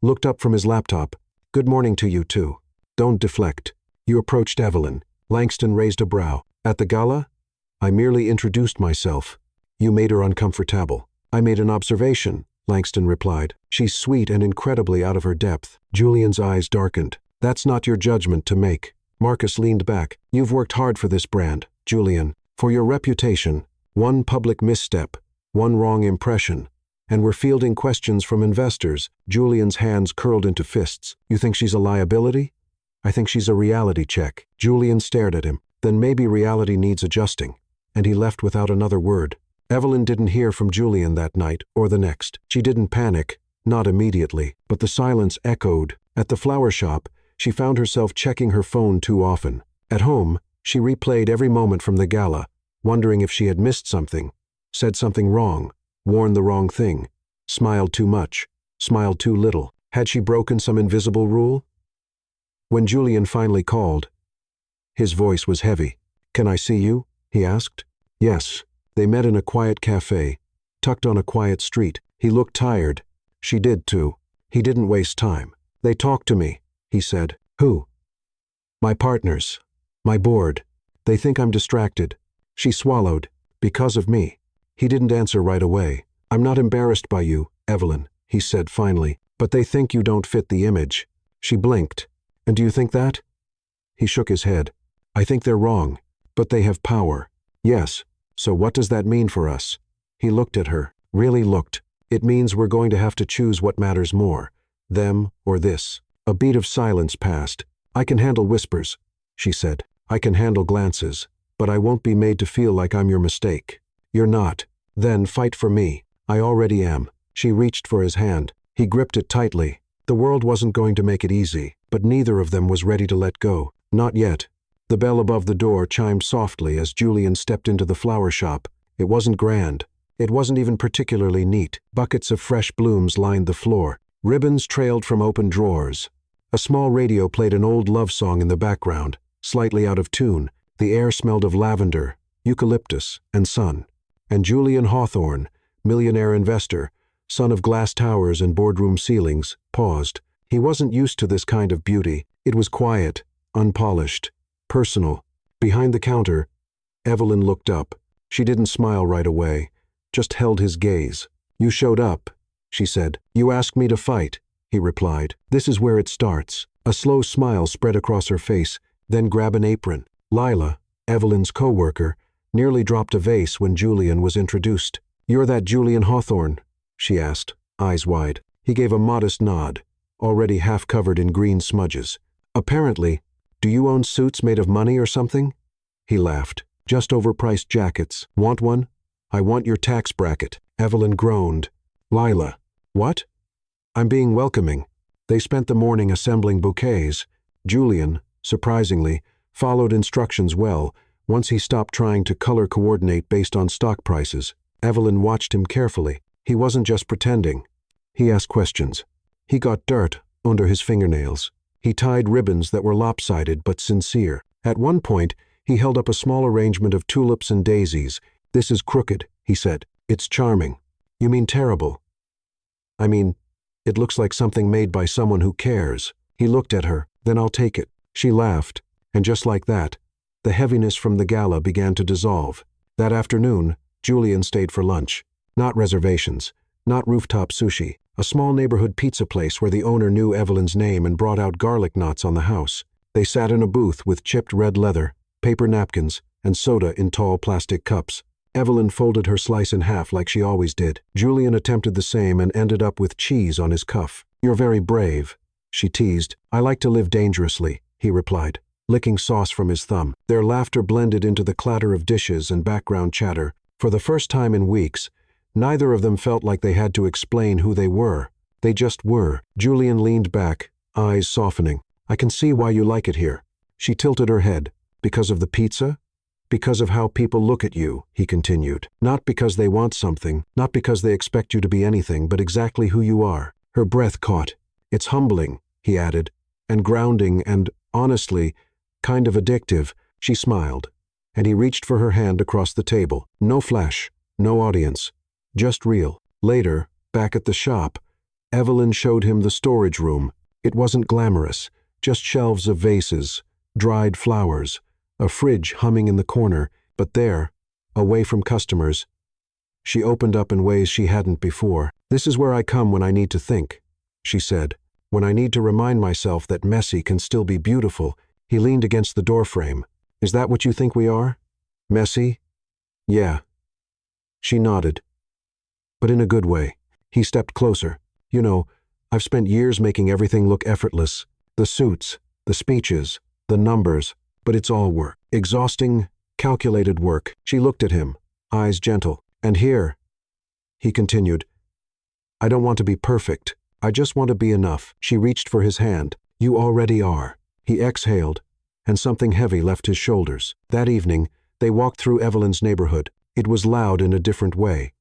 looked up from his laptop. "Good morning to you, too." "Don't deflect." "You approached Evelyn." Langston raised a brow. "At the gala?" "I merely introduced myself." "You made her uncomfortable." "I made an observation," Langston replied. "She's sweet and incredibly out of her depth." Julian's eyes darkened. "That's not your judgment to make." Marcus leaned back. "You've worked hard for this brand, Julian. For your reputation. One public misstep. One wrong impression. And we're fielding questions from investors." Julian's hands curled into fists. "You think she's a liability?" "I think she's a reality check." Julian stared at him. "Then maybe reality needs adjusting." And he left without another word. Evelyn didn't hear from Julian that night or the next. She didn't panic, not immediately, but the silence echoed. At the flower shop, she found herself checking her phone too often. At home, she replayed every moment from the gala, wondering if she had missed something, said something wrong, worn the wrong thing, smiled too much, smiled too little. Had she broken some invisible rule? When Julian finally called, his voice was heavy. "Can I see you?" he asked. "Yes." They met in a quiet cafe, tucked on a quiet street. He looked tired. She did too. He didn't waste time. "They talked to me," he said. "Who?" "My partners. My board. They think I'm distracted." She swallowed. "Because of me." He didn't answer right away. "I'm not embarrassed by you, Evelyn," he said finally, "but they think you don't fit the image." She blinked. "And do you think that?" He shook his head. "I think they're wrong, but they have power." "Yes. So what does that mean for us?" He looked at her, really looked. "It means we're going to have to choose what matters more, them or this." A beat of silence passed. "I can handle whispers," she said. "I can handle glances, but I won't be made to feel like I'm your mistake." "You're not. Then fight for me." "I already am." She reached for his hand. He gripped it tightly. The world wasn't going to make it easy, but neither of them was ready to let go. Not yet. The bell above the door chimed softly as Julian stepped into the flower shop. It wasn't grand. It wasn't even particularly neat. Buckets of fresh blooms lined the floor. Ribbons trailed from open drawers. A small radio played an old love song in the background, slightly out of tune. The air smelled of lavender, eucalyptus, and sun. And Julian Hawthorne, millionaire investor, son of glass towers and boardroom ceilings, paused. He wasn't used to this kind of beauty. It was quiet, unpolished, personal. Behind the counter, Evelyn looked up. She didn't smile right away, just held his gaze. "You showed up," she said. "You asked me to fight," he replied. "This is where it starts." A slow smile spread across her face, then grab an apron. Lila, Evelyn's co-worker, nearly dropped a vase when Julian was introduced. "You're that Julian Hawthorne?" she asked, eyes wide. He gave a modest nod, already half covered in green smudges. "Apparently. Do you own suits made of money or something?" He laughed. "Just overpriced jackets. Want one? I want your tax bracket." Evelyn groaned. "Lila." "What?" "I'm being welcoming." They spent the morning assembling bouquets. Julian, surprisingly, followed instructions well, once he stopped trying to color coordinate based on stock prices. Evelyn watched him carefully. He wasn't just pretending. He asked questions. He got dirt under his fingernails. He tied ribbons that were lopsided but sincere. At one point, he held up a small arrangement of tulips and daisies. "This is crooked," he said. "It's charming." "You mean terrible?" "I mean, it looks like something made by someone who cares." He looked at her. "Then I'll take it." She laughed, and just like that, the heaviness from the gala began to dissolve. That afternoon, Julian stayed for lunch. Not reservations, not rooftop sushi, a small neighborhood pizza place where the owner knew Evelyn's name and brought out garlic knots on the house. They sat in a booth with chipped red leather, paper napkins, and soda in tall plastic cups. Evelyn folded her slice in half like she always did. Julian attempted the same and ended up with cheese on his cuff. "You're very brave," she teased. "I like to live dangerously," he replied, licking sauce from his thumb. Their laughter blended into the clatter of dishes and background chatter. For the first time in weeks, neither of them felt like they had to explain who they were. They just were. Julian leaned back, eyes softening. "I can see why you like it here." She tilted her head. "Because of the pizza?" "Because of how people look at you," he continued. "Not because they want something, not because they expect you to be anything, but exactly who you are." Her breath caught. "It's humbling," he added, "and grounding and, honestly, kind of addictive." She smiled, and he reached for her hand across the table. No flash, no audience, just real. Later, back at the shop, Evelyn showed him the storage room. It wasn't glamorous, just shelves of vases, dried flowers, a fridge humming in the corner, but there, away from customers, she opened up in ways she hadn't before. "This is where I come when I need to think," she said, "when I need to remind myself that messy can still be beautiful." He leaned against the doorframe. "Is that what you think we are? Messy?" "Yeah." She nodded. "But in a good way." He stepped closer. "You know, I've spent years making everything look effortless. The suits, the speeches, the numbers, but it's all work. Exhausting, calculated work." She looked at him, eyes gentle. "And here," he continued, "I don't want to be perfect. I just want to be enough." She reached for his hand. "You already are." He exhaled, and something heavy left his shoulders. That evening, they walked through Evelyn's neighborhood. It was loud in a different way.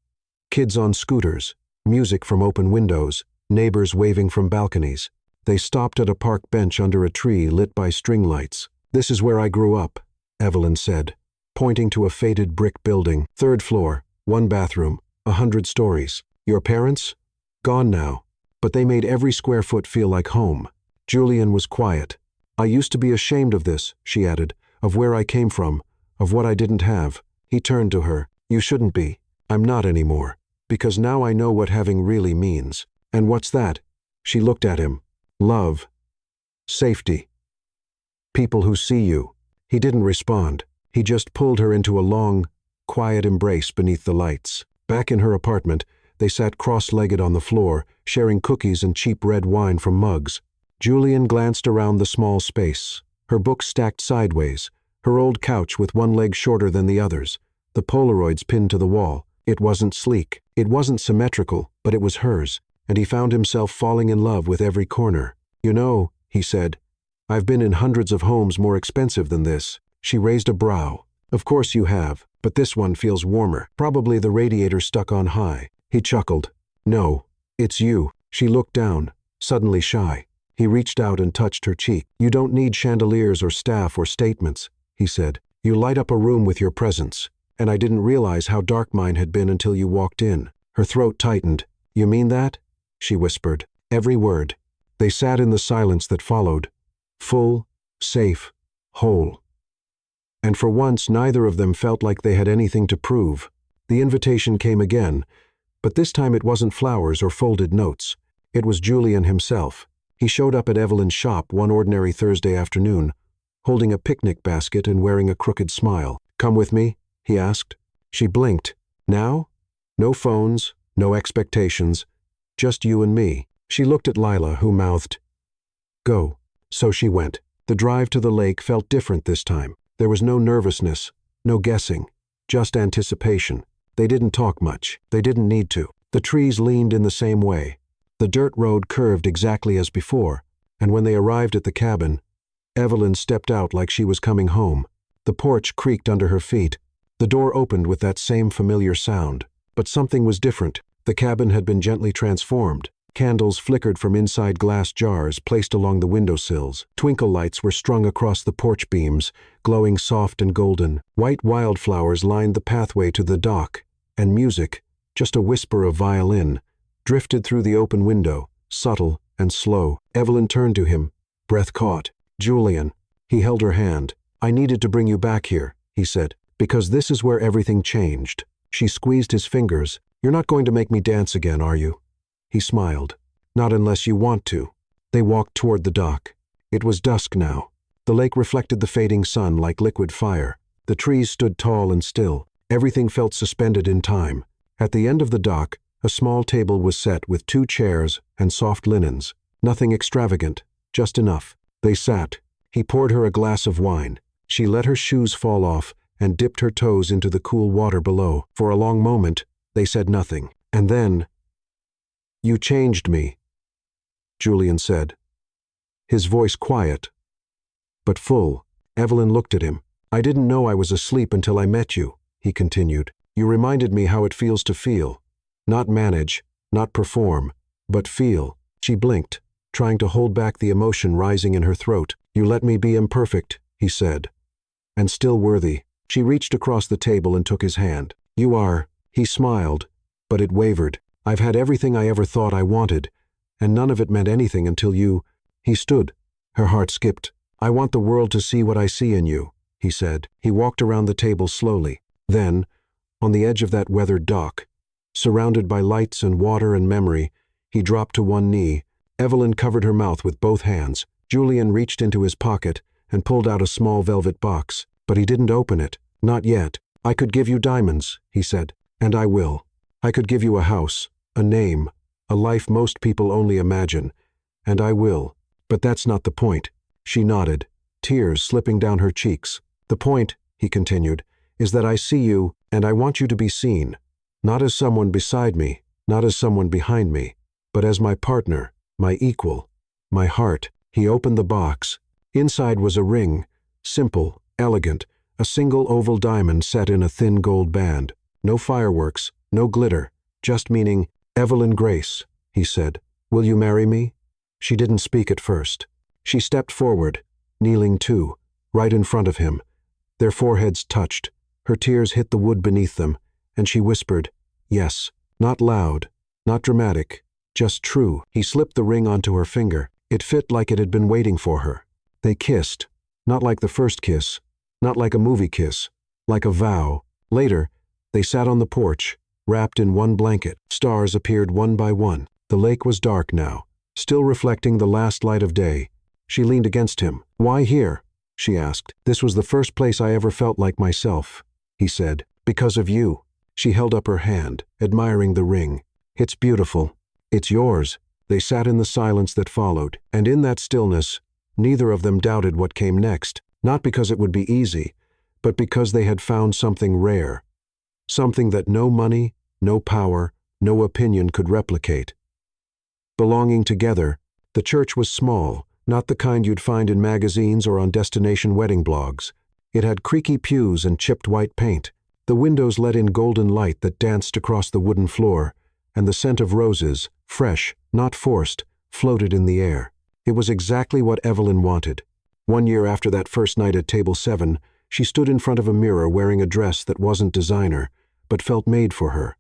Kids on scooters, music from open windows, neighbors waving from balconies. They stopped at a park bench under a tree lit by string lights. "This is where I grew up," Evelyn said, pointing to a faded brick building. "Third floor, one bathroom, 100 stories. Your parents? Gone now, but they made every square foot feel like home." Julian was quiet. "I used to be ashamed of this," she added, "of where I came from, of what I didn't have." He turned to her. "You shouldn't be." "I'm not anymore, because now I know what having really means." "And what's that?" She looked at him. "Love. Safety. People who see you." He didn't respond. He just pulled her into a long, quiet embrace beneath the lights. Back in her apartment, they sat cross-legged on the floor, sharing cookies and cheap red wine from mugs. Julian glanced around the small space, her books stacked sideways, her old couch with one leg shorter than the others, the Polaroids pinned to the wall. It wasn't sleek, it wasn't symmetrical, but it was hers, and he found himself falling in love with every corner. "You know," he said, "I've been in hundreds of homes more expensive than this." She raised a brow. "Of course you have, but this one feels warmer. Probably the radiator stuck on high." He chuckled. "No, it's you." She looked down, suddenly shy. He reached out and touched her cheek. "You don't need chandeliers or staff or statements," he said. "You light up a room with your presence. and I didn't realize how dark mine had been until you walked in." Her throat tightened. "You mean that?" she whispered. Every word. They sat in the silence that followed. Full, safe, whole. And for once neither of them felt like they had anything to prove. The invitation came again, but this time it wasn't flowers or folded notes. It was Julian himself. He showed up at Evelyn's shop one ordinary Thursday afternoon, holding a picnic basket and wearing a crooked smile. "Come with me?" he asked. She blinked. "Now?" No phones, no expectations, just you and me. She looked at Lila, who mouthed, "Go." So she went. The drive to the lake felt different this time. There was no nervousness, no guessing, just anticipation. They didn't talk much. They didn't need to. The trees leaned in the same way. The dirt road curved exactly as before, and when they arrived at the cabin, Evelyn stepped out like she was coming home. The porch creaked under her feet. The door opened with that same familiar sound. But something was different. The cabin had been gently transformed. Candles flickered from inside glass jars placed along the windowsills. Twinkle lights were strung across the porch beams, glowing soft and golden. White wildflowers lined the pathway to the dock, and music, just a whisper of violin, drifted through the open window, subtle and slow. Evelyn turned to him, breath caught. "Julian." He held her hand. "I needed to bring you back here," he said, "because this is where everything changed." She squeezed his fingers. "You're not going to make me dance again, are you?" He smiled. "Not unless you want to." They walked toward the dock. It was dusk now. The lake reflected the fading sun like liquid fire. The trees stood tall and still. Everything felt suspended in time. At the end of the dock, a small table was set with 2 chairs and soft linens. Nothing extravagant, just enough. They sat. He poured her a glass of wine. She let her shoes fall off and dipped her toes into the cool water below. For a long moment, they said nothing. And then, "You changed me," Julian said. His voice quiet, but full. Evelyn looked at him. "I didn't know I was asleep until I met you," he continued. "You reminded me how it feels to feel. Not manage, not perform, but feel." She blinked, trying to hold back the emotion rising in her throat. "You let me be imperfect," he said, "and still worthy." She reached across the table and took his hand. "You are." He smiled, but it wavered. "I've had everything I ever thought I wanted, and none of it meant anything until you." He stood. Her heart skipped. "I want the world to see what I see in you," he said. He walked around the table slowly. Then, on the edge of that weathered dock, surrounded by lights and water and memory, he dropped to one knee. Evelyn covered her mouth with both hands. Julian reached into his pocket and pulled out a small velvet box, but he didn't open it. "Not yet. I could give you diamonds," he said, "and I will. I could give you a house, a name, a life most people only imagine, and I will. But that's not the point." She nodded, tears slipping down her cheeks. "The point," he continued, "is that I see you, and I want you to be seen. Not as someone beside me, not as someone behind me, but as my partner, my equal, my heart." He opened the box. Inside was a ring, simple, elegant, a single oval diamond set in a thin gold band. No fireworks, no glitter, just meaning. "Evelyn Grace," he said, "will you marry me?" She didn't speak at first. She stepped forward, kneeling too, right in front of him. Their foreheads touched. Her tears hit the wood beneath them, and she whispered, "Yes." Not loud, not dramatic, just true. He slipped the ring onto her finger. It fit like it had been waiting for her. They kissed, not like the first kiss, not like a movie kiss, like a vow. Later, they sat on the porch, wrapped in one blanket. Stars appeared one by one. The lake was dark now, still reflecting the last light of day. She leaned against him. "Why here?" she asked. "This was the first place I ever felt like myself," he said. "Because of you." She held up her hand, admiring the ring. "It's beautiful. It's yours." They sat in the silence that followed, and in that stillness, neither of them doubted what came next, not because it would be easy, but because they had found something rare, something that no money, no power, no opinion could replicate. Belonging together, the church was small, not the kind you'd find in magazines or on destination wedding blogs. It had creaky pews and chipped white paint. The windows let in golden light that danced across the wooden floor, and the scent of roses, fresh, not forced, floated in the air. It was exactly what Evelyn wanted. 1 year after that first night at Table 7, She stood in front of a mirror wearing a dress that wasn't designer, but felt made for her.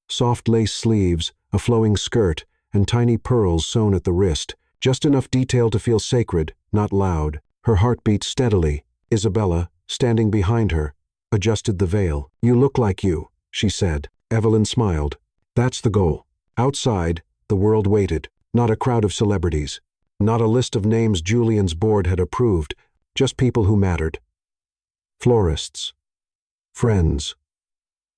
Soft lace sleeves, a flowing skirt, and tiny pearls sewn at the wrist, just enough detail to feel sacred, not loud. Her heart beat steadily. Isabella, standing behind her, adjusted the veil. "You look like you," she said. Evelyn smiled. "That's the goal." Outside, the world waited. Not a crowd of celebrities. Not a list of names Julian's board had approved. Just people who mattered. Florists. Friends.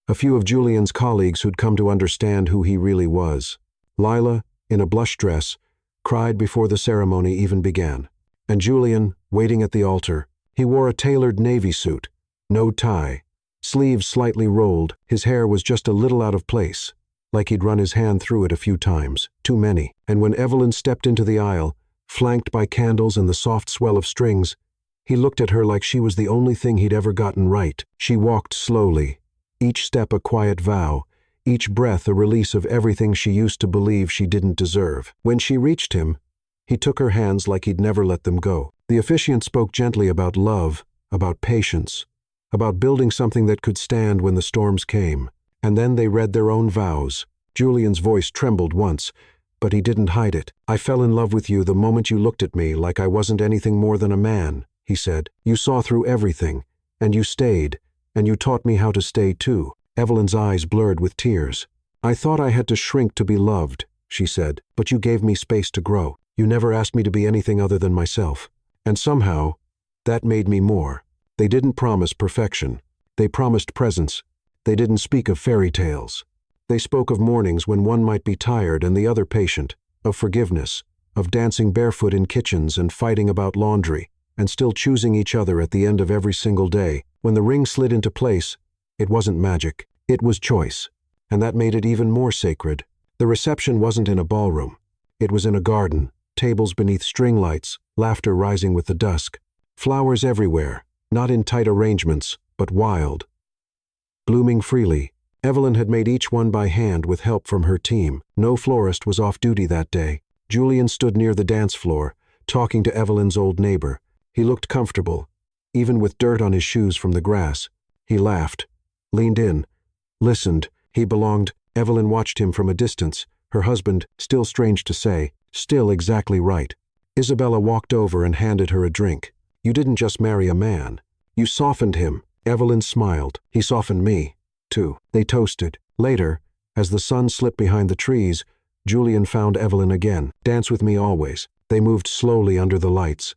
A few of Julian's colleagues who'd come to understand who he really was. Lila, in a blush dress, cried before the ceremony even began. And Julian, waiting at the altar, he wore a tailored navy suit. No tie. Sleeves slightly rolled, his hair was just a little out of place, like he'd run his hand through it a few times, too many. And when Evelyn stepped into the aisle, flanked by candles and the soft swell of strings, he looked at her like she was the only thing he'd ever gotten right. She walked slowly, each step a quiet vow, each breath a release of everything she used to believe she didn't deserve. When she reached him, he took her hands like he'd never let them go. The officiant spoke gently about love, about patience, about building something that could stand when the storms came. And then they read their own vows. Julian's voice trembled once, but he didn't hide it. "I fell in love with you the moment you looked at me like I wasn't anything more than a man," he said. "You saw through everything, and you stayed, and you taught me how to stay too." Evelyn's eyes blurred with tears. "I thought I had to shrink to be loved," she said, "but you gave me space to grow. You never asked me to be anything other than myself. And somehow, that made me more." They didn't promise perfection. They promised presence. They didn't speak of fairy tales. They spoke of mornings when one might be tired and the other patient, of forgiveness, of dancing barefoot in kitchens and fighting about laundry, and still choosing each other at the end of every single day. When the ring slid into place, it wasn't magic. It was choice. And that made it even more sacred. The reception wasn't in a ballroom. It was in a garden, tables beneath string lights, laughter rising with the dusk. Flowers everywhere, not in tight arrangements, but wild, blooming freely. Evelyn had made each one by hand with help from her team. No florist was off duty that day. Julian stood near the dance floor, talking to Evelyn's old neighbor. He looked comfortable, even with dirt on his shoes from the grass. He laughed, leaned in, listened. He belonged. Evelyn watched him from a distance, her husband, still strange to say, still exactly right. Isabella walked over and handed her a drink. "You didn't just marry a man. You softened him." Evelyn smiled. "He softened me, too." They toasted. Later, as the sun slipped behind the trees, Julian found Evelyn again. "Dance with me always." They moved slowly under the lights,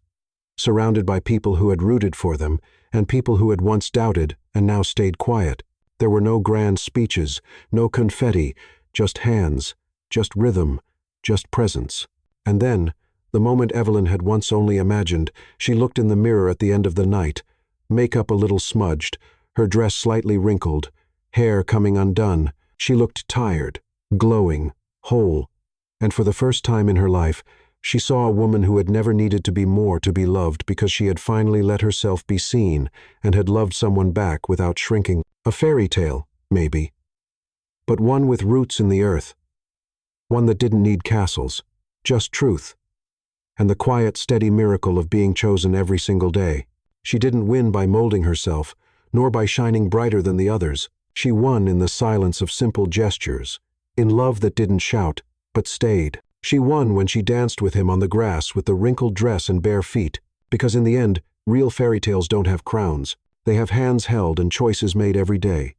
surrounded by people who had rooted for them, and people who had once doubted and now stayed quiet. There were no grand speeches, no confetti, just hands, just rhythm, just presence. And then, the moment Evelyn had once only imagined, she looked in the mirror at the end of the night, makeup a little smudged, her dress slightly wrinkled, hair coming undone. She looked tired, glowing, whole, and for the first time in her life, she saw a woman who had never needed to be more to be loved because she had finally let herself be seen and had loved someone back without shrinking. A fairy tale, maybe, but one with roots in the earth. One that didn't need castles, just truth, and the quiet, steady miracle of being chosen every single day. She didn't win by molding herself, nor by shining brighter than the others. She won in the silence of simple gestures, in love that didn't shout, but stayed. She won when she danced with him on the grass with the wrinkled dress and bare feet, because in the end, real fairy tales don't have crowns. They have hands held and choices made every day.